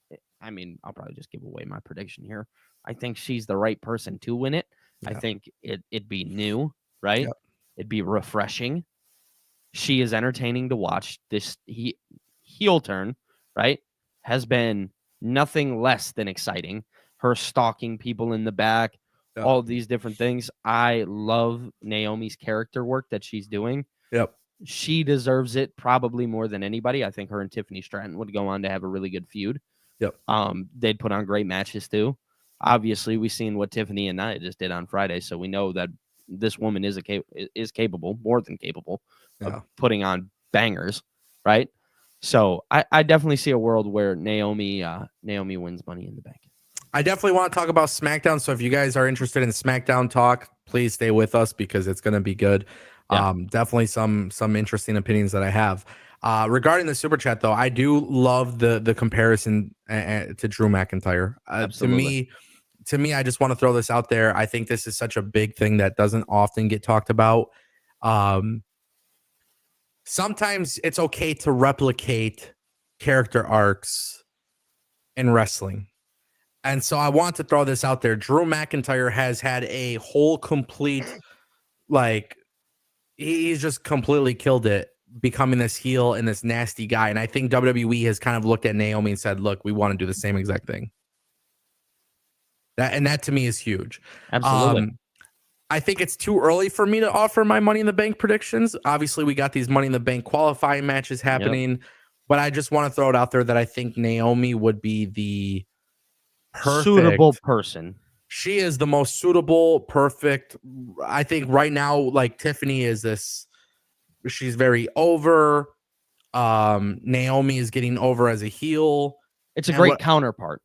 I mean, I'll probably just give away my prediction here. I think she's the right person to win it. Yeah. I think it'd be new, right? Yep. It'd be refreshing. She is entertaining to watch. This heel turn, right, has been nothing less than exciting. Her stalking people in the back, yep. All these different things. I love Naomi's character work that she's doing. Yep. She deserves it probably more than anybody. I think her and Tiffany Stratton would go on to have a really good feud. Yep. They'd put on great matches too. Obviously, we've seen what Tiffany and Nia just did on Friday, so we know that this woman is capable, more than capable, yeah. of putting on bangers, right? So I definitely see a world where Naomi wins Money in the Bank. I definitely want to talk about SmackDown. So if you guys are interested in SmackDown talk, please stay with us because it's going to be good. Yeah. Definitely some interesting opinions that I have. Regarding the super chat, though, I do love the comparison to Drew McIntyre. To me, I just want to throw this out there. I think this is such a big thing that doesn't often get talked about. Sometimes it's okay to replicate character arcs in wrestling. And so I want to throw this out there. Drew McIntyre has had a whole complete, like, he's just completely killed it, becoming this heel and this nasty guy. And I think WWE has kind of looked at Naomi and said, look, we want to do the same exact thing. That to me is huge. Absolutely. I think it's too early for me to offer my Money in the Bank predictions. Obviously, we got these Money in the Bank qualifying matches happening, but I just want to throw it out there that I think Naomi would be the suitable person. She is the most suitable, perfect. I think right now, like Tiffany is this, she's very over. Naomi is getting over as a heel. It's a great counterpart.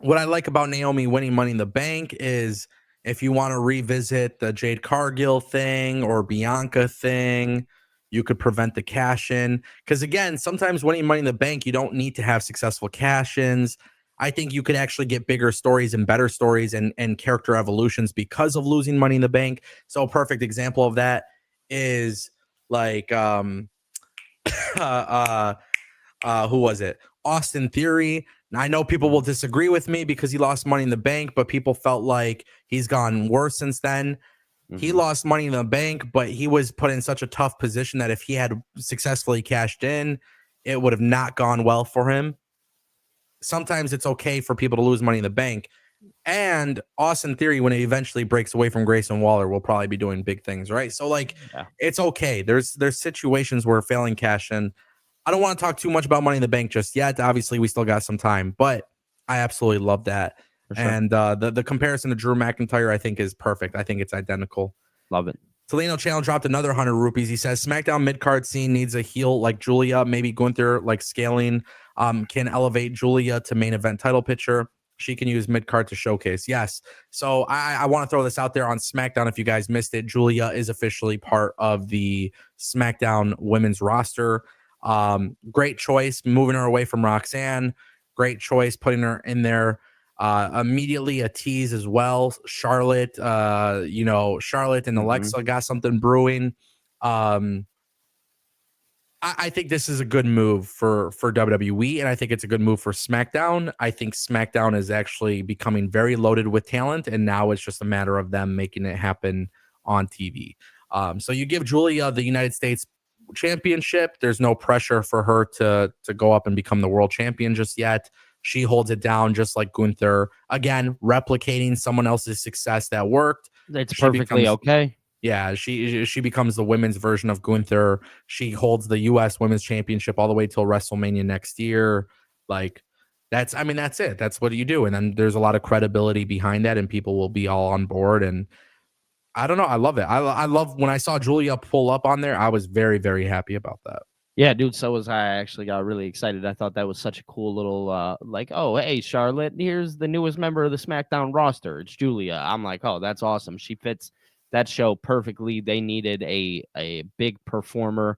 What I like about Naomi winning Money in the Bank is if you want to revisit the Jade Cargill thing or Bianca thing, you could prevent the cash-in. Because again, sometimes winning Money in the Bank, you don't need to have successful cash-ins. I think you could actually get bigger stories and better stories and character evolutions because of losing Money in the Bank. So a perfect example of that is like who was it? Austin Theory. Now, I know people will disagree with me because he lost Money in the Bank, but people felt like he's gone worse since then. Mm-hmm. He lost Money in the Bank, but he was put in such a tough position that if he had successfully cashed in, it would have not gone well for him. Sometimes it's okay for people to lose Money in the Bank. And Austin Theory, when he eventually breaks away from Grayson Waller, will probably be doing big things, right? So, like, It's okay. There's situations where failing cash in. I don't want to talk too much about Money in the Bank just yet. Obviously, we still got some time, but I absolutely love that. Sure. And the comparison to Drew McIntyre, I think, is perfect. I think it's identical. Love it. Toledo Channel dropped another 100 rupees. He says SmackDown mid-card scene needs a heel like Julia, maybe Gunther, like scaling, can elevate Julia to main event title picture. She can use mid-card to showcase. Yes. So I want to throw this out there on SmackDown. If you guys missed it, Julia is officially part of the SmackDown women's roster. Great choice moving her away from Roxanne. Great choice putting her in there. Immediately a tease as well. Charlotte, Charlotte and Alexa got something brewing. I think this is a good move for WWE, and I think it's a good move for SmackDown. I think SmackDown is actually becoming very loaded with talent, and now it's just a matter of them making it happen on TV. So you give Julia the United States Championship. There's no pressure for her to go up and become the world champion just yet. She holds it down just like Gunther. Again, replicating someone else's success that worked. It's perfectly okay. Yeah, she becomes the women's version of Gunther. She holds the U.S. Women's Championship all the way till WrestleMania next year. Like, that's it. That's what you do. And then there's a lot of credibility behind that, and people will be all on board. And I don't know. I love it. I love when I saw Julia pull up on there. I was very, very happy about that. Yeah, dude, so was I. I actually got really excited. I thought that was such a cool little, oh, hey, Charlotte, here's the newest member of the SmackDown roster. It's Julia. I'm like, oh, that's awesome. She fits that show perfectly. They needed a big performer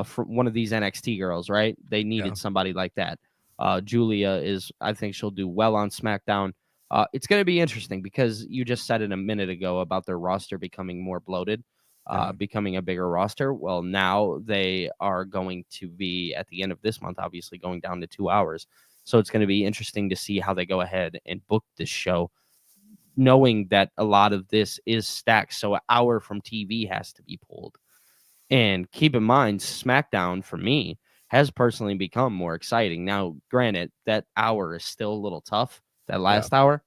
from one of these NXT girls, right? They needed somebody like that. Julia I think she'll do well on SmackDown. It's going to be interesting because you just said it a minute ago about their roster becoming more bloated. Becoming a bigger roster. Well, now they are going to be at the end of this month, obviously going down to 2 hours. So it's going to be interesting to see how they go ahead and book this show, knowing that a lot of this is stacked. So an hour from TV has to be pulled. And keep in mind, SmackDown for me has personally become more exciting. Now, granted, that hour is still a little tough, that last hour,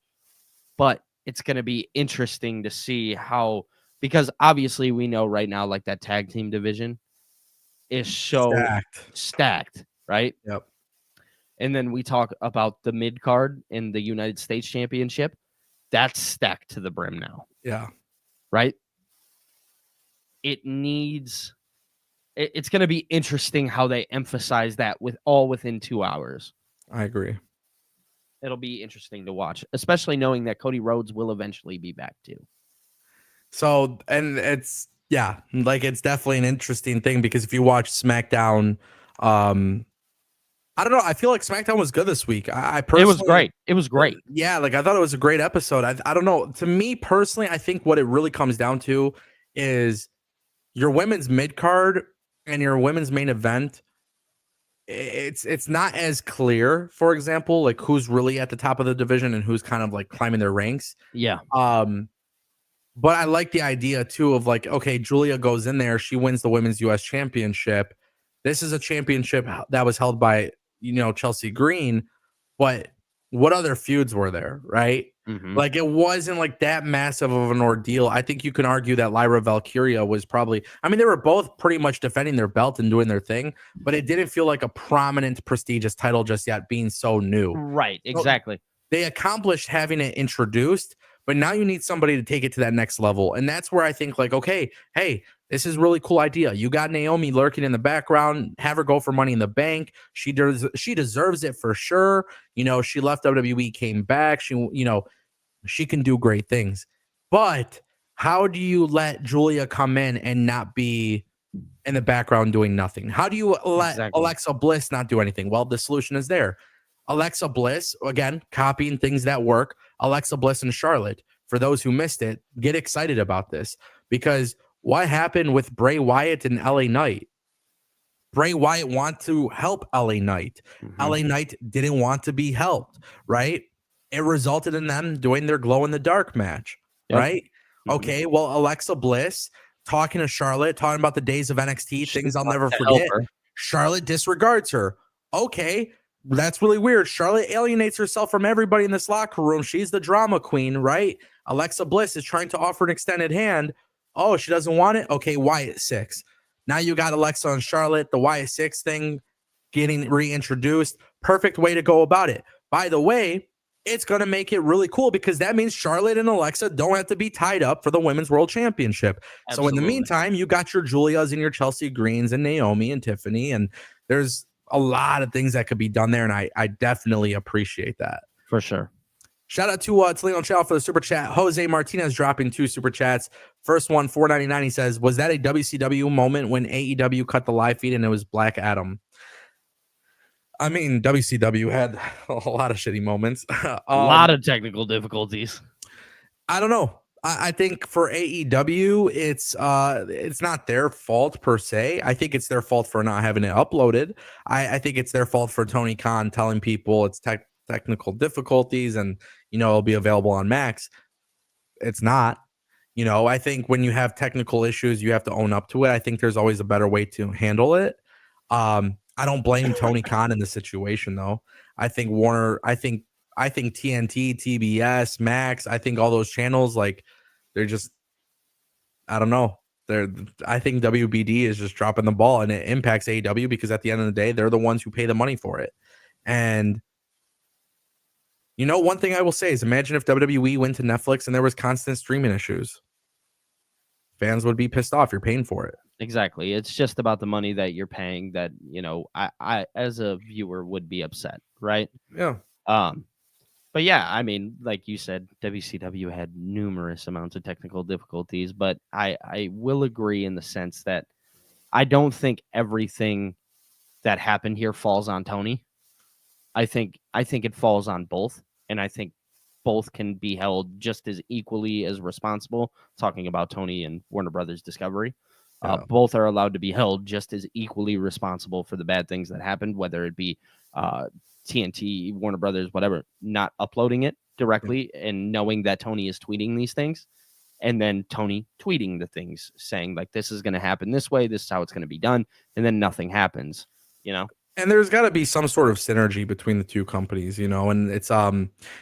but it's going to be interesting to see how. Because obviously we know right now, like that tag team division is so stacked, right? Yep. And then we talk about the mid card in the United States Championship. That's stacked to the brim now. Yeah. Right? it needs. It's going to be interesting how they emphasize that within 2 hours. I agree. It'll be interesting to watch, especially knowing that Cody Rhodes will eventually be back too. So, and it's it's definitely an interesting thing because if you watch SmackDown, I don't know. I feel like SmackDown was good this week. I personally, it was great. It was great. Yeah, like I thought it was a great episode. I don't know. To me personally, I think what it really comes down to is your women's mid card and your women's main event. It's not as clear, for example, like who's really at the top of the division and who's kind of like climbing their ranks. Yeah. But I like the idea too of like, okay, Julia goes in there, she wins the women's US championship. This is a championship that was held by, Chelsea Green, but what other feuds were there, right? Mm-hmm. Like it wasn't like that massive of an ordeal. I think you can argue that Lyra Valkyria was probably, they were both pretty much defending their belt and doing their thing, but it didn't feel like a prominent, prestigious title just yet, being so new. Right, exactly. So they accomplished having it introduced, but now you need somebody to take it to that next level. And that's where I think like, okay, hey, this is a really cool idea. You got Naomi lurking in the background, have her go for Money in the Bank. She deserves it for sure. She left WWE, came back. She can do great things. But how do you let Julia come in and not be in the background doing nothing? How do you let Alexa Bliss not do anything? Well, the solution is there. Alexa Bliss, again, copying things that work. Alexa Bliss and Charlotte. For those who missed it, get excited about this because what happened with Bray Wyatt and LA Knight? Bray Wyatt wanted to help LA Knight. Mm-hmm. LA Knight didn't want to be helped, right? It resulted in them doing their glow in the dark match, right? Mm-hmm. Okay, well, Alexa Bliss talking to Charlotte, talking about the days of NXT, things I'll never forget. Charlotte disregards her. Okay, that's really weird. Charlotte alienates herself from everybody in this locker room. She's the drama queen, right? Alexa Bliss is trying to offer an extended hand. Oh, she doesn't want it? Okay, Wyatt 6. Now you got Alexa and Charlotte, the Wyatt 6 thing getting reintroduced. Perfect way to go about it. By the way, it's going to make it really cool because that means Charlotte and Alexa don't have to be tied up for the Women's World Championship. Absolutely. So in the meantime, you got your Julias and your Chelsea Greens and Naomi and Tiffany, and there's a lot of things that could be done there, and I definitely appreciate that. For sure. Shout out to Talino Chow for the super chat. Jose Martinez dropping 2 super chats. First one, $4.99. He says, was that a WCW moment when AEW cut the live feed and it was Black Adam? WCW had a lot of shitty moments. A lot of technical difficulties. I don't know. I think for AEW, it's not their fault per se. I think it's their fault for not having it uploaded. I think it's their fault for Tony Khan telling people it's technical difficulties and it'll be available on Max. It's not. I think when you have technical issues, you have to own up to it. I think there's always a better way to handle it. I don't blame Tony Khan in the situation though. I think Warner, I think TNT, TBS, Max, I think all those channels, like they're just, I don't know. I think WBD is just dropping the ball and it impacts AEW because at the end of the day, they're the ones who pay the money for it. And one thing I will say is imagine if WWE went to Netflix and there was constant streaming issues. Fans would be pissed off. You're paying for it. Exactly. It's just about the money that you're paying that, I as a viewer would be upset. Right. Yeah. But yeah, like you said, WCW had numerous amounts of technical difficulties, but I will agree in the sense that I don't think everything that happened here falls on Tony. I think it falls on both, and I think both can be held just as equally as responsible. Talking about Tony and Warner Brothers Discovery, both are allowed to be held just as equally responsible for the bad things that happened, whether it be TNT, Warner Brothers, whatever, not uploading it directly and knowing that Tony is tweeting these things, and then Tony tweeting the things saying like this is going to happen this way, this is how it's going to be done, and then nothing happens. And there's got to be some sort of synergy between the two companies, and it's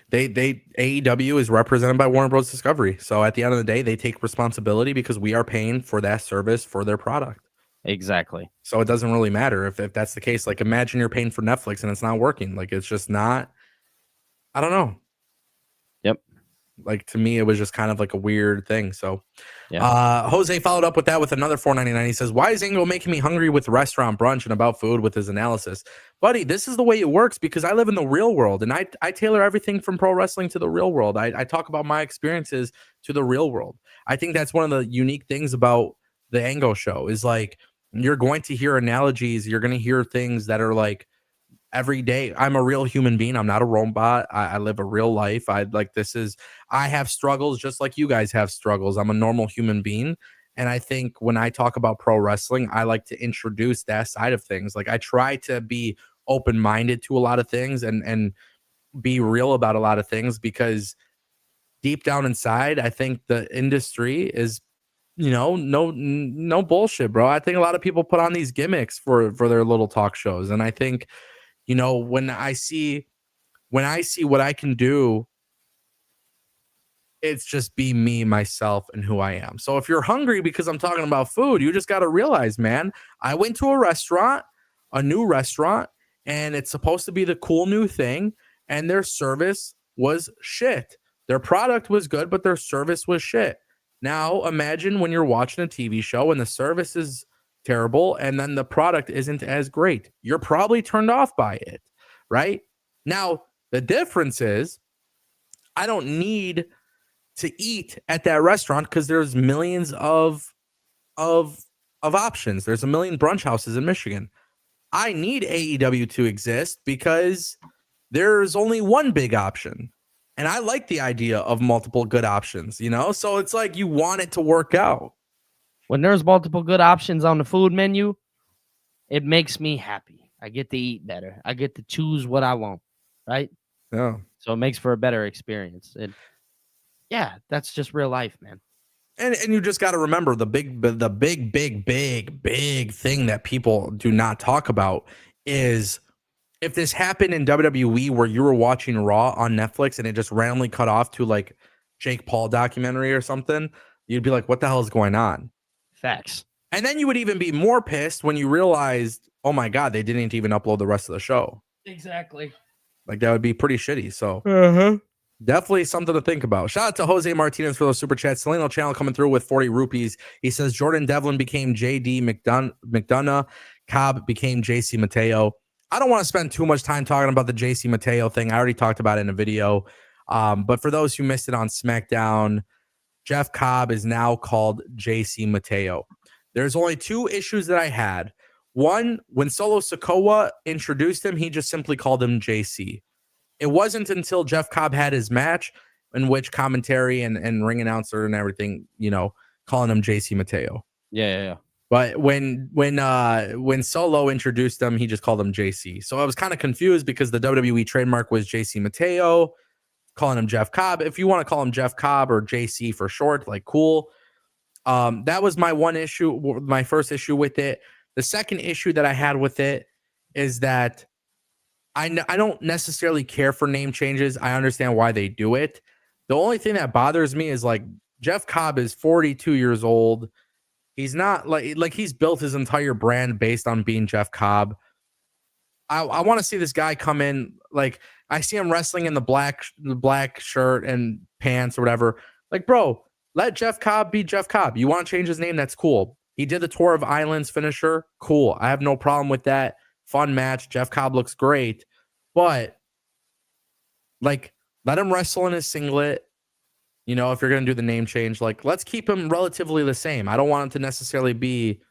they AEW is represented by Warner Bros. Discovery. So at the end of the day, they take responsibility because we are paying for that service for their product. Exactly. So it doesn't really matter if that's the case. Like imagine you're paying for Netflix and it's not working. Like it's just not, I don't know. Yep. Like, to me, it was just kind of like a weird thing. So yeah. Jose followed up with that with another $4.99. He says, why is Ango making me hungry with restaurant brunch and about food with his analysis? Buddy, this is the way it works because I live in the real world, and I tailor everything from pro wrestling to the real world. I talk about my experiences to the real world. I think that's one of the unique things about the Ango show is like, you're going to hear analogies. You're going to hear things that are like, every day. I'm a real human being. I'm not a robot. I live a real life. I have struggles just like you guys have struggles. I'm a normal human being. And I think when I talk about pro wrestling, I like to introduce that side of things. Like, I try to be open-minded to a lot of things and be real about a lot of things, because deep down inside, I think the industry is, no bullshit, bro. I think a lot of people put on these gimmicks for their little talk shows. And I think, when I see what I can do, it's just be me, myself, and who I am. So if you're hungry because I'm talking about food, you just got to realize, man, I went to a new restaurant, and it's supposed to be the cool new thing, and their service was shit. Their product was good, but their service was shit. Now imagine when you're watching a TV show and the service is terrible and then the product isn't as great. You're probably turned off by it, right? Now, the difference is I don't need to eat at that restaurant because there's millions of options. There's a million brunch houses in Michigan. I need AEW to exist because there's only one big option. And I like the idea of multiple good options, So it's like you want it to work out. When there's multiple good options on the food menu, it makes me happy. I get to eat better. I get to choose what I want, right? Yeah. So it makes for a better experience. And yeah, that's just real life, man. And you just got to remember the big thing that people do not talk about is if this happened in WWE where you were watching Raw on Netflix and it just randomly cut off to like Jake Paul documentary or something, you'd be like, what the hell is going on? Facts. And then you would even be more pissed when you realized, oh my God, they didn't even upload the rest of the show. Exactly. Like, that would be pretty shitty. So definitely something to think about. Shout out to Jose Martinez for those super chats. Seleno Channel coming through with 40 rupees. He says Jordan Devlin became JD McDonough. Cobb became JC Mateo. I don't want to spend too much time talking about the JC Mateo thing. I already talked about it in a video. But for those who missed it on SmackDown, Jeff Cobb is now called JC Mateo. There's only two issues that I had. One, when Solo Sikoa introduced him, he just simply called him JC. It wasn't until Jeff Cobb had his match in which commentary and ring announcer and everything, calling him JC Mateo. Yeah. But when Solo introduced him, he just called him JC. So I was kind of confused because the WWE trademark was JC Mateo, calling him Jeff Cobb. If you want to call him Jeff Cobb or JC for short, like, cool. That was my one issue, my first issue with it. The second issue that I had with it is that I don't necessarily care for name changes. I understand why they do it. The only thing that bothers me is like Jeff Cobb is 42 years old. He's not like he's built his entire brand based on being Jeff Cobb. I want to see this guy come in. Like, I see him wrestling in the black shirt and pants or whatever. Like, bro, let Jeff Cobb be Jeff Cobb. You want to change his name? That's cool. He did the Tour of Islands finisher. Cool. I have no problem with that. Fun match. Jeff Cobb looks great. But, like, let him wrestle in his singlet. If you're going to do the name change, like, let's keep him relatively the same. I don't want him to necessarily be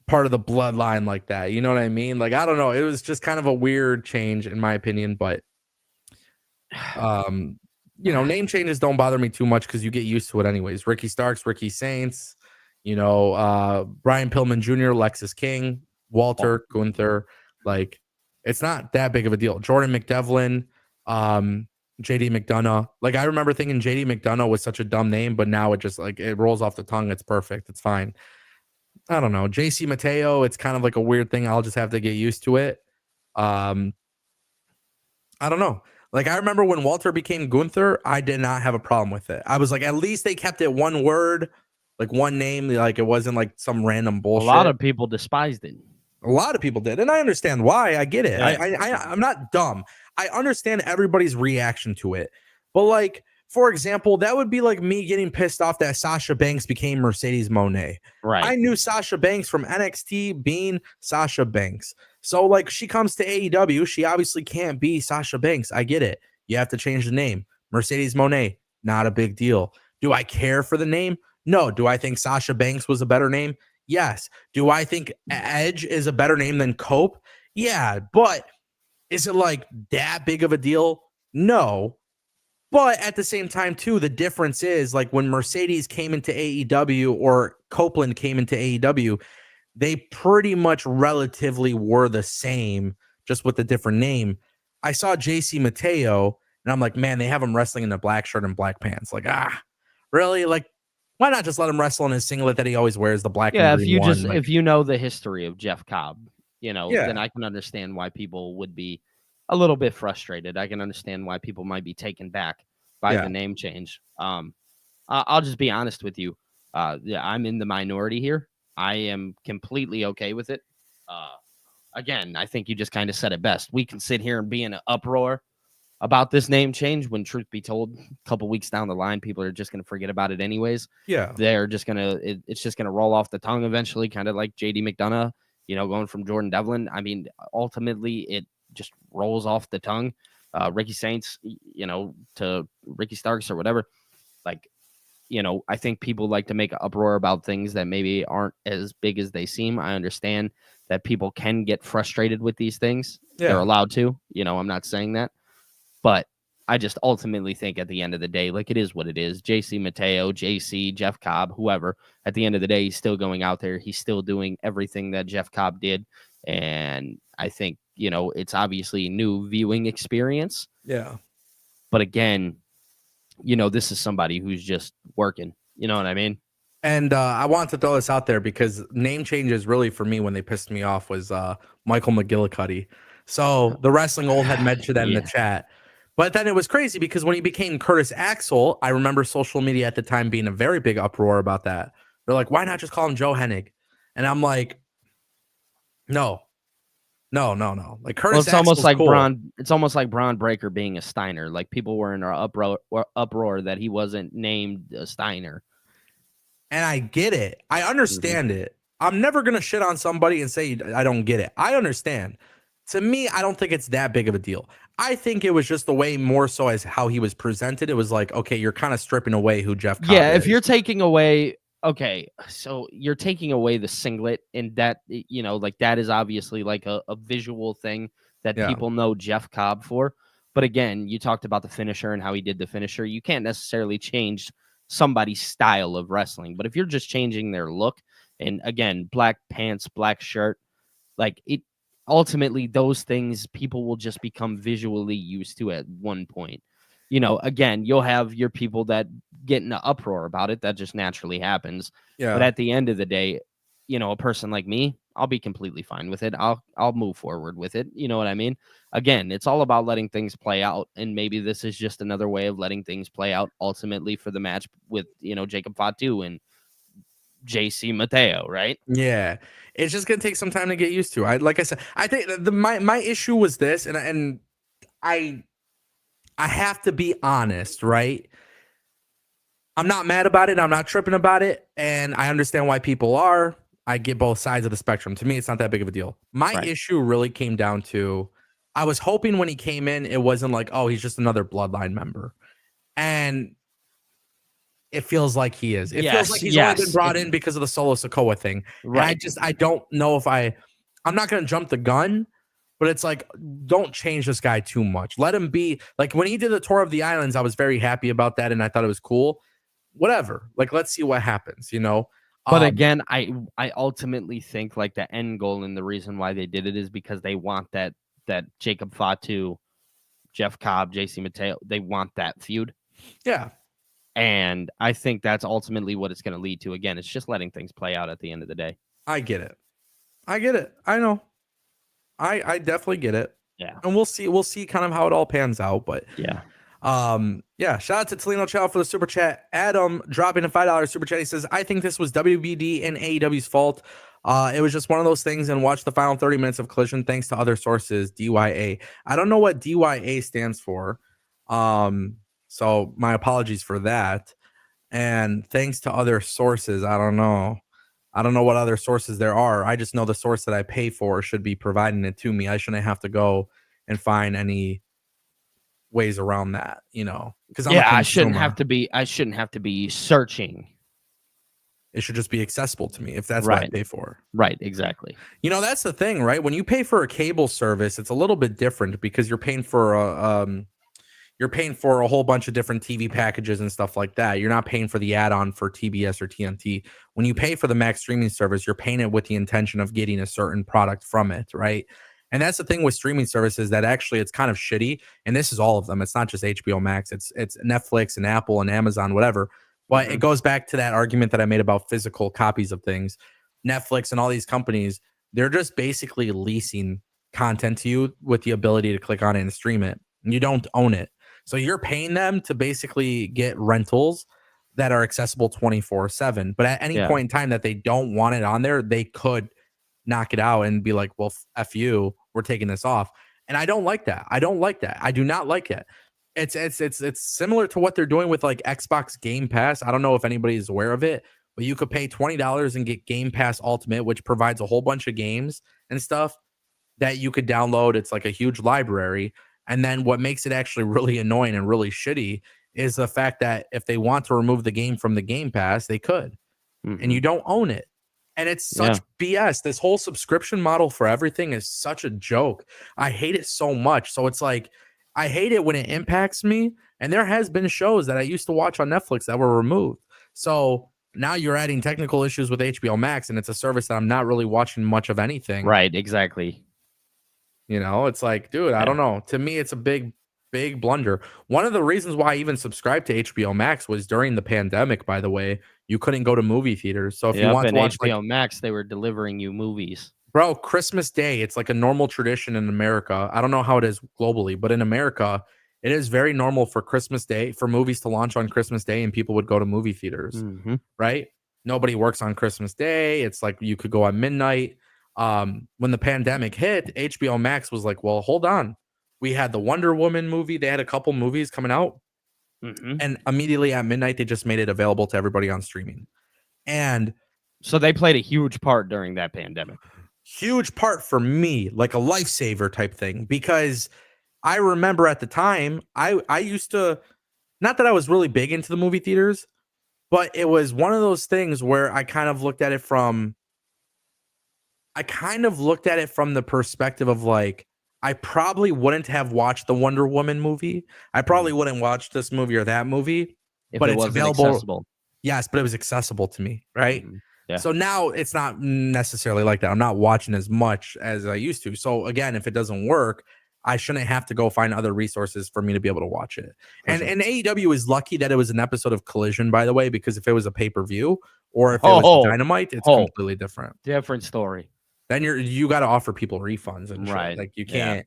part of the bloodline like that. You know what I mean? Like, I don't know. It was just kind of a weird change in my opinion, but name changes don't bother me too much because you get used to it anyways. Ricky Starks, Ricky Saints, Brian Pillman Jr., Lexus King, Walter, Gunther. Like, it's not that big of a deal. Jordan McDevlin, JD McDonough. Like, I remember thinking JD McDonough was such a dumb name, but now it just like it rolls off the tongue. It's perfect. It's fine. I don't know. JC Mateo, it's kind of like a weird thing. I'll just have to get used to it. I don't know. Like, I remember when Walter became Gunther, I did not have a problem with it. I was like, at least they kept it one word, like one name. Like, it wasn't like some random bullshit. A lot of people despised it. A lot of people did. And I understand why. I get it. Yeah. I'm not dumb. I understand everybody's reaction to it. But, like, for example, that would be like me getting pissed off that Sasha Banks became Mercedes Moné. Right. I knew Sasha Banks from NXT being Sasha Banks. So like she comes to AEW, she obviously can't be Sasha Banks. I get it. You have to change the name. Mercedes Moné, not a big deal. Do I care for the name? No. Do I think Sasha Banks was a better name? Yes. Do I think Edge is a better name than Cope? Yeah. But is it like that big of a deal? No. But at the same time, too, the difference is like when Mercedes came into AEW or Copeland came into AEW, they pretty much relatively were the same, just with a different name. I saw JC Mateo, and I'm like, man, they have him wrestling in a black shirt and black pants. Like, really? Like, why not just let him wrestle in his singlet that he always wears, the black and green one? If you know the history of Jeff Cobb, then I can understand why people would be a little bit frustrated. I can understand why people might be taken back by the name change. I'll just be honest with you. I'm in the minority here. I am completely okay with it. Again, I think you just kind of said it best. We can sit here and be in an uproar about this name change when, truth be told, a couple weeks down the line, people are just going to forget about it anyways. Yeah. They're just going to, it's just going to roll off the tongue eventually, kind of like JD McDonough, going from Jordan Devlin. I mean, ultimately, it just rolls off the tongue. Ricky Saints, to Ricky Starks or whatever. Like, I think people like to make an uproar about things that maybe aren't as big as they seem. I understand that people can get frustrated with these things. Yeah. They're allowed to, I'm not saying that. But I just ultimately think at the end of the day, like, it is what it is. JC Mateo, JC, Jeff Cobb, whoever, at the end of the day, he's still going out there. He's still doing everything that Jeff Cobb did. And I think, it's obviously a new viewing experience. Yeah. But again, this is somebody who's just working. You know what I mean? And I want to throw this out there because name changes really for me when they pissed me off was Michael McGillicuddy. So the wrestling old had mentioned that in the chat. But then it was crazy because when he became Curtis Axel, I remember social media at the time being a very big uproar about that. They're like, why not just call him Joe Hennig? And I'm like, no. Like Curtis Axel's almost like cool. It's almost like Braun Breaker being a Steiner. Like people were in an uproar that he wasn't named a Steiner. And I get it. I understand it. I'm never going to shit on somebody and say I don't get it. I understand. To me, I don't think it's that big of a deal. I think it was just the way more so as how he was presented. It was like, okay, you're kind of stripping away who Jeff Cobb is. If you're taking away, okay, so you're taking away the singlet, and that, like that is obviously like a visual thing that people know Jeff Cobb for. But again, you talked about the finisher and how he did the finisher. You can't necessarily change somebody's style of wrestling. But if you're just changing their look, and again, black pants, black shirt, like it, ultimately those things people will just become visually used to at one point. Again, you'll have your people that get in an uproar about it. That just naturally happens. Yeah. But at the end of the day, a person like me, I'll be completely fine with it. I'll move forward with it. You know what I mean? Again, it's all about letting things play out. And maybe this is just another way of letting things play out ultimately for the match with, Jacob Fatu and JC Mateo, right? Yeah. It's just going to take some time to get used to. Like I said, I think my issue was this, and I have to be honest, right? I'm not mad about it. I'm not tripping about it. And I understand why people are. I get both sides of the spectrum. To me, it's not that big of a deal. My issue really came down to, I was hoping when he came in, it wasn't like, oh, he's just another Bloodline member. And it feels like he is. It feels like he's only been brought in because of the Solo Sikoa thing. Right. And I don't know if I'm not going to jump the gun, but it's like, don't change this guy too much. Let him be like, when he did the tour of the islands, I was very happy about that. And I thought it was cool. Whatever. Like, let's see what happens, But again, I ultimately think like the end goal and the reason why they did it is because they want that Jacob Fatu, Jeff Cobb, JC Mateo, they want that feud. Yeah. And I think that's ultimately what it's going to lead to. Again, it's just letting things play out at the end of the day. I get it. I know. I definitely get it. Yeah. And we'll see kind of how it all pans out. But yeah. Shout out to Tolino Chow for the super chat. Adam dropping a $5 super chat. He says, I think this was WBD and AEW's fault. It was just one of those things, and watch the final 30 minutes of Collision thanks to other sources. DYA. I don't know what DYA stands for. So my apologies for that. And thanks to other sources, I don't know. I don't know what other sources there are. I just know the source that I pay for should be providing it to me. I shouldn't have to go and find any ways around that, because I'm a Yeah, I shouldn't have consumer. to be. I shouldn't have to be searching. It should just be accessible to me if that's what I Right. pay for. Right. Exactly. That's the thing, right? When you pay for a cable service, it's a little bit different because you're paying for a whole bunch of different TV packages and stuff like that. You're not paying for the add-on for TBS or TNT. When you pay for the Max streaming service, you're paying it with the intention of getting a certain product from it, right? And that's the thing with streaming services that actually it's kind of shitty. And this is all of them. It's not just HBO Max. It's Netflix and Apple and Amazon, whatever. But it goes back to that argument that I made about physical copies of things. Netflix and all these companies, they're just basically leasing content to you with the ability to click on it and stream it. You don't own it. So you're paying them to basically get rentals that are accessible 24/7. But at any point in time that they don't want it on there, they could knock it out and be like, well, F you, we're taking this off. And I don't like that. I don't like that. I do not like it. It's similar to what they're doing with like Xbox Game Pass. I don't know if anybody is aware of it, but you could pay $20 and get Game Pass Ultimate, which provides a whole bunch of games and stuff that you could download. It's like a huge library. And then what makes it actually really annoying and really shitty is the fact that if they want to remove the game from the Game Pass, they could. And you don't own it. And it's such BS. This whole subscription model for everything is such a joke. I hate it so much. So it's like, I hate it when it impacts me. And there has been shows that I used to watch on Netflix that were removed. So now you're adding technical issues with HBO Max, and it's a service that I'm not really watching much of anything. Right. Exactly. It's like, dude, I don't know. To me, it's a big blunder. One of the reasons why I even subscribed to HBO Max was during the pandemic, by the way. You couldn't go to movie theaters. So if you want to watch HBO Max, they were delivering you movies. Bro, Christmas Day, it's like a normal tradition in America. I don't know how it is globally, but in America, it is very normal for Christmas Day, for movies to launch on Christmas Day, and people would go to movie theaters, right? Nobody works on Christmas Day. It's like you could go at midnight. When the pandemic hit, HBO Max was like, well, hold on. We had the Wonder Woman movie. They had a couple movies coming out. And immediately at midnight, they just made it available to everybody on streaming. And so they played a huge part during that pandemic. Huge part for me, like a lifesaver type thing, because I remember at the time, I used to, not that I was really big into the movie theaters, but it was one of those things where I kind of looked at it from the perspective of like, I probably wouldn't have watched the Wonder Woman movie. I probably wouldn't watch this movie or that movie, but it's available. Accessible. Yes, but it was accessible to me, right? Yeah. So now it's not necessarily like that. I'm not watching as much as I used to. So again, if it doesn't work, I shouldn't have to go find other resources for me to be able to watch it. And AEW is lucky that it was an episode of Collision, by the way, because if it was a pay-per-view or if it was Dynamite, it's completely different. Different story. Then you got to offer people refunds and right. Shit. Like you can't,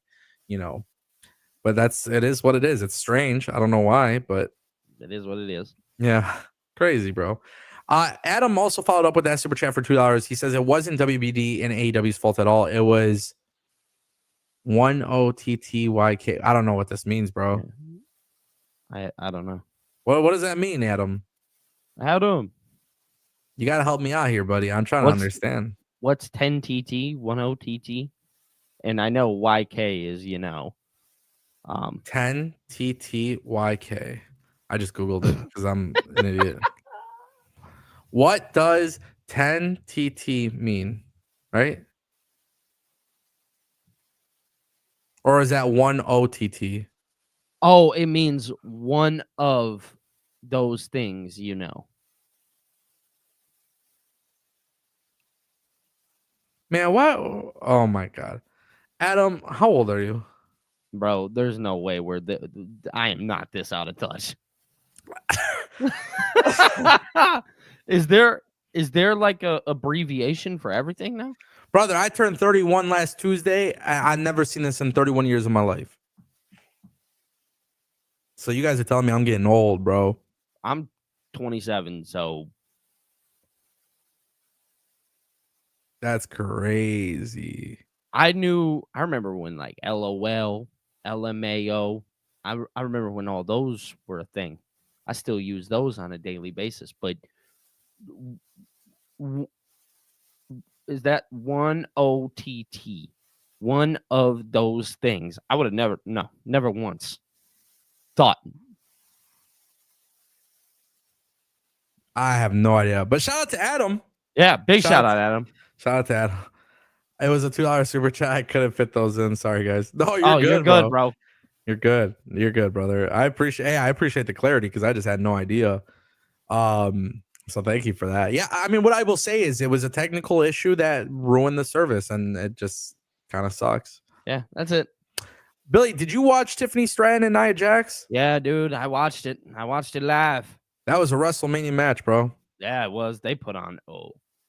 but it is what it is. It's strange. I don't know why, but it is what it is. Yeah. Crazy, bro. Adam also followed up with that super chat for $2. He says it wasn't WBD and AEW's fault at all. It was 1OTTYK. I don't know what this means, bro. I don't know. What does that mean, Adam? Adam, you got to help me out here, buddy. I'm trying to understand. What's 10TT, 10TT? And I know YK is, 10TTYK. I just Googled it because I'm an idiot. What does 10TT mean? Right? Or is that 1OTT? Oh, it means one of those things, Man, what? Oh my God. Adam, how old are you? Bro, there's no way I am not this out of touch. Is there like a abbreviation for everything now? Brother, I turned 31 last Tuesday. I've never seen this in 31 years of my life. So you guys are telling me I'm getting old, bro. I'm 27, so that's crazy. I remember when like LOL, LMAO, I remember when all those were a thing. I still use those on a daily basis, but is that one OTT? One of those things. I would have never once thought. I have no idea. But shout out to Adam. Yeah, big shout out, Adam. Shout out to Adam. It was a $2 super chat. I couldn't fit those in. Sorry, guys. No, you're good, bro. You're good. You're good, brother. I appreciate the clarity because I just had no idea. So thank you for that. Yeah, I mean, what I will say is it was a technical issue that ruined the service, and it just kind of sucks. Yeah, that's it. Billy, did you watch Tiffany Stratton and Nia JAX? Yeah, dude, I watched it. I watched it live. That was a WrestleMania match, bro. Yeah, it was. They put on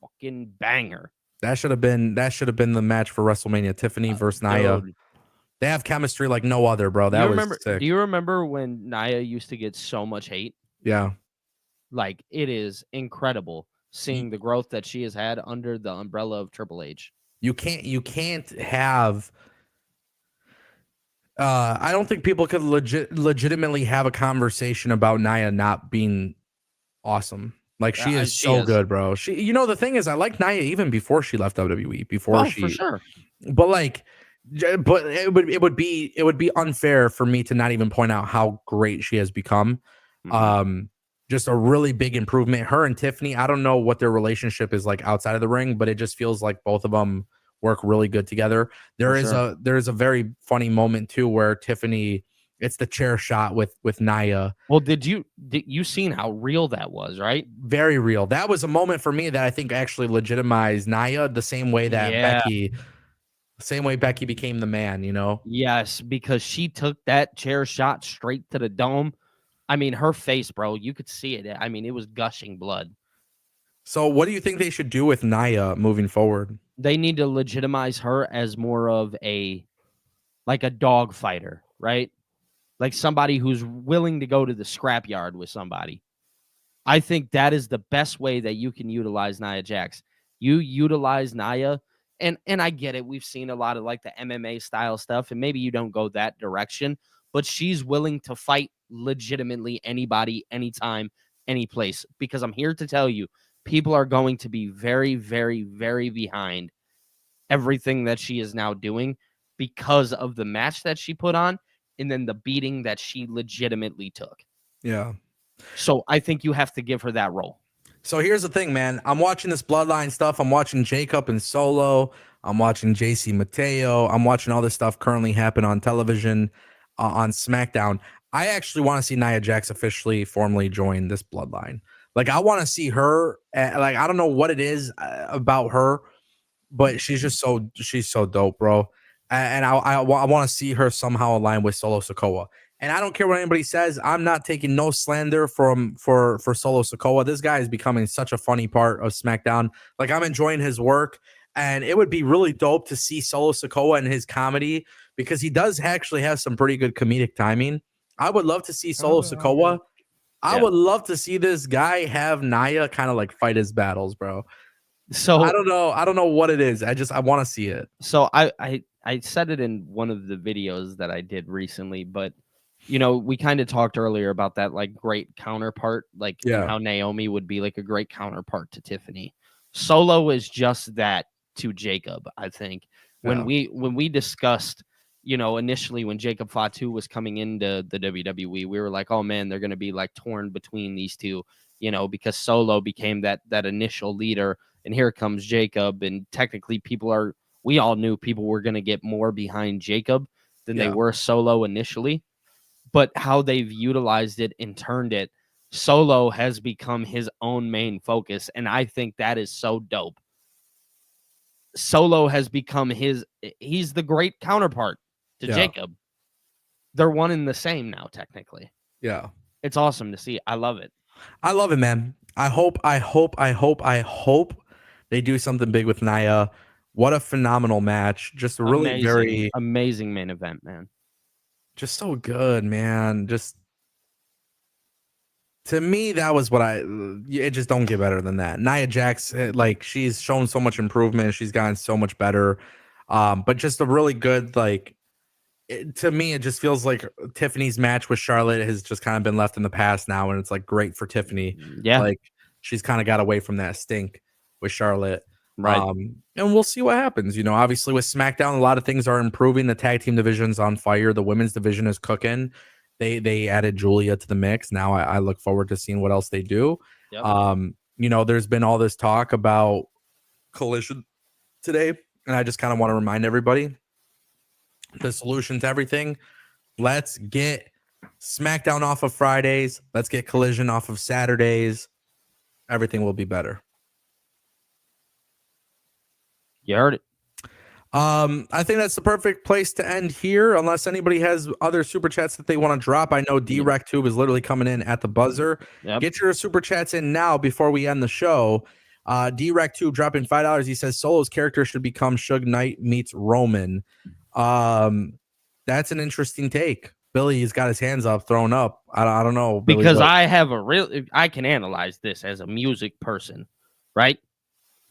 fucking banger. That should have been the match for WrestleMania. Tiffany versus Nia. Dude. They have chemistry like no other, bro. That was sick. Do you remember when Nia used to get so much hate? Yeah. Like, it is incredible seeing the growth that she has had under the umbrella of Triple H. You can't have I don't think people could legitimately have a conversation about Nia not being awesome. Like, she is so good, bro. She, the thing is, I like Nia even before she left WWE. For sure. But it would be unfair for me to not even point out how great she has become. Mm-hmm. Just a really big improvement. Her and Tiffany, I don't know what their relationship is like outside of the ring, but it just feels like both of them work really good together. There is a very funny moment too where Tiffany, it's the chair shot with Nia. Well, did you seen how real that was, right? Very real. That was a moment for me that I think actually legitimized Nia the same way that Becky became the man, Yes, because she took that chair shot straight to the dome. I mean, her face, bro, you could see it. I mean, it was gushing blood. So what do you think they should do with Nia moving forward? They need to legitimize her as more of a dog fighter, right? Like somebody who's willing to go to the scrapyard with somebody. I think that is the best way that you can utilize Nia JAX. You utilize Nia, and I get it. We've seen a lot of like the MMA style stuff, and maybe you don't go that direction, but she's willing to fight legitimately anybody, anytime, any place. Because I'm here to tell you, people are going to be very, very, very behind everything that she is now doing because of the match that she put on and then the beating that she legitimately took. Yeah. So I think you have to give her that role. So here's the thing, man. I'm watching this Bloodline stuff. I'm watching Jacob and Solo. I'm watching JC Mateo. I'm watching all this stuff currently happen on television on SmackDown. I actually want to see Nia JAX officially, formally join this Bloodline. Like, I want to see her. Like, I don't know what it is about her, but she's so dope, bro. And I want to see her somehow align with Solo Sikoa. And I don't care what anybody says. I'm not taking no slander for Solo Sikoa. This guy is becoming such a funny part of SmackDown. Like, I'm enjoying his work. And it would be really dope to see Solo Sikoa and his comedy because he does actually have some pretty good comedic timing. I would love to see Solo Sikoa. I would love to see this guy have Nia kind of like fight his battles, bro. So I don't know what it is. I want to see it. So I said it in one of the videos that I did recently, but we kind of talked earlier about that like great counterpart, like how Naomi would be like a great counterpart to Tiffany. Solo is just that to Jacob, I think. When we discussed, initially when Jacob Fatu was coming into the WWE, we were like, oh man, they're going to be like torn between these two, because Solo became that initial leader, and here comes Jacob, and technically we all knew people were going to get more behind Jacob than they were Solo initially, but how they've utilized it and turned it, Solo has become his own main focus, and I think that is so dope. Solo has become he's the great counterpart to Jacob. They're one and the same now, technically. Yeah. It's awesome to see. I love it. I love it, man. I hope they do something big with Nia. What a phenomenal match. Just a really very amazing main event, man. Just so good, man. Just to me, that was it just don't get better than that. Nia JAX, like, she's shown so much improvement. She's gotten so much better. But just a really good, like, to me, it just feels like Tiffany's match with Charlotte has just kind of been left in the past now, and it's like great for Tiffany. Yeah, like she's kind of got away from that stink with Charlotte. right. And we'll see what happens. Obviously with SmackDown, a lot of things are improving. The tag team division's on fire. The women's division is cooking. They added Julia to the mix. Now I look forward to seeing what else they do. Yep. There's been all this talk about Collision today, and I just kind of want to remind everybody the solution to everything. Let's get SmackDown off of Fridays. Let's get Collision off of Saturdays. Everything will be better. You heard it. I think that's the perfect place to end here, unless anybody has other super chats that they want to drop. I know DRecTube is literally coming in at the buzzer. Yep. Get your super chats in now before we end the show. DRecTube dropping $5. He says Solo's character should become Suge Knight meets Roman. That's an interesting take. Billy's got his hands up, thrown up. I don't know, Billy, because I can analyze this as a music person, right?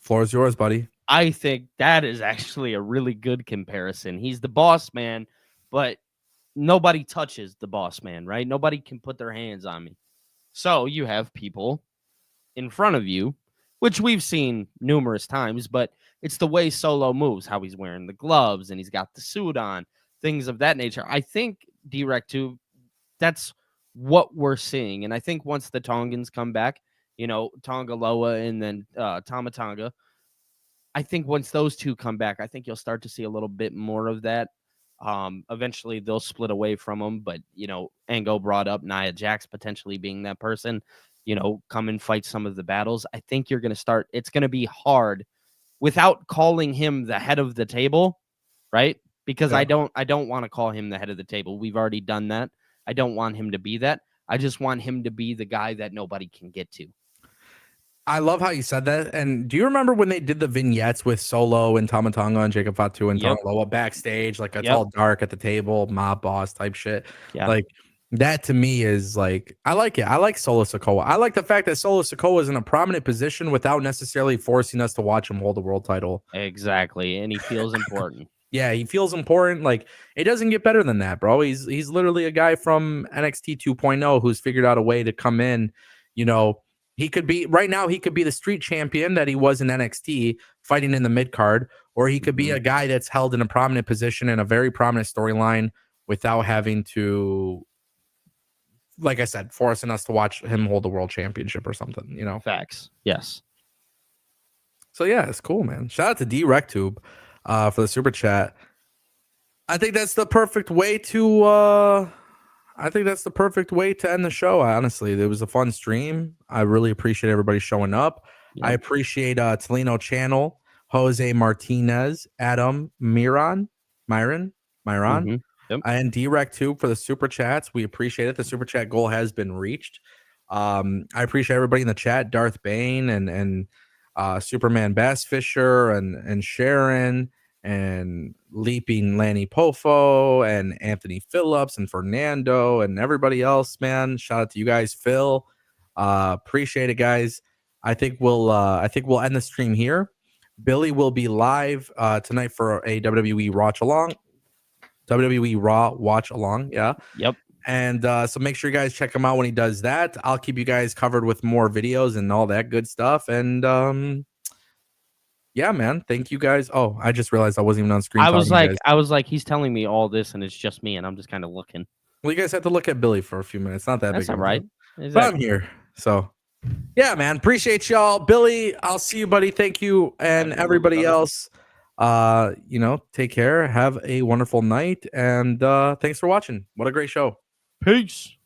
Floor is yours, buddy. I think that is actually a really good comparison. He's the boss man, but nobody touches the boss man, right? Nobody can put their hands on me. So you have people in front of you, which we've seen numerous times, but it's the way Solo moves, how he's wearing the gloves and he's got the suit on, things of that nature. I think DRecTube, that's what we're seeing. And I think once the Tongans come back, Tonga Loa and then Tama Tonga, I think once those two come back, I think you'll start to see a little bit more of that. Eventually they'll split away from them, but Ango brought up Nia JAX potentially being that person, come and fight some of the battles. I think you're going to start, it's going to be hard without calling him the head of the table, right? Because I don't want to call him the head of the table. We've already done that. I don't want him to be that. I just want him to be the guy that nobody can get to. I love how you said that. And do you remember when they did the vignettes with Solo and Tama Tonga and Jacob Fatu and Tonga Loa backstage? Like it's all dark at the table, mob boss type shit. Yeah. Like that to me is like, I like it. I like Solo Sikoa. I like the fact that Solo Sikoa is in a prominent position without necessarily forcing us to watch him hold the world title. Exactly. And he feels important. Yeah, he feels important. Like it doesn't get better than that, bro. He's literally a guy from NXT 2.0 who's figured out a way to come in, He could be right now. He could be the street champion that he was in NXT, fighting in the mid card, or he could be a guy that's held in a prominent position in a very prominent storyline without having to, like I said, forcing us to watch him hold the world championship or something. Facts. Yes. So yeah, it's cool, man. Shout out to DRecTube for the super chat. I think that's the perfect way to. I think that's the perfect way to end the show. Honestly, it was a fun stream. I really appreciate everybody showing up. Yep. I appreciate Tolino Channel, Jose Martinez, Adam, Myron, and DRecTube for the super chats. We appreciate it. The super chat goal has been reached. I appreciate everybody in the chat, Darth Bane and Superman Bass Fisher and Sharon and Leaping Lanny Pofo and Anthony Phillips and Fernando and everybody else, man. Shout out to you guys, Phil. Appreciate it, guys. I think we'll end the stream here. Billy will be live tonight for a WWE Raw watch along. Yeah. Yep. And so make sure you guys check him out when he does that. I'll keep you guys covered with more videos and all that good stuff. And yeah, man. Thank you guys. Oh, I just realized I wasn't even on screen. I was like, he's telling me all this, and it's just me, and I'm just kind of looking. Well, you guys have to look at Billy for a few minutes. Not that That's big. All right. Exactly. But I'm here. So yeah, man. Appreciate y'all. Billy, I'll see you, buddy. Thank you. And everybody else, take care. Have a wonderful night. And thanks for watching. What a great show. Peace.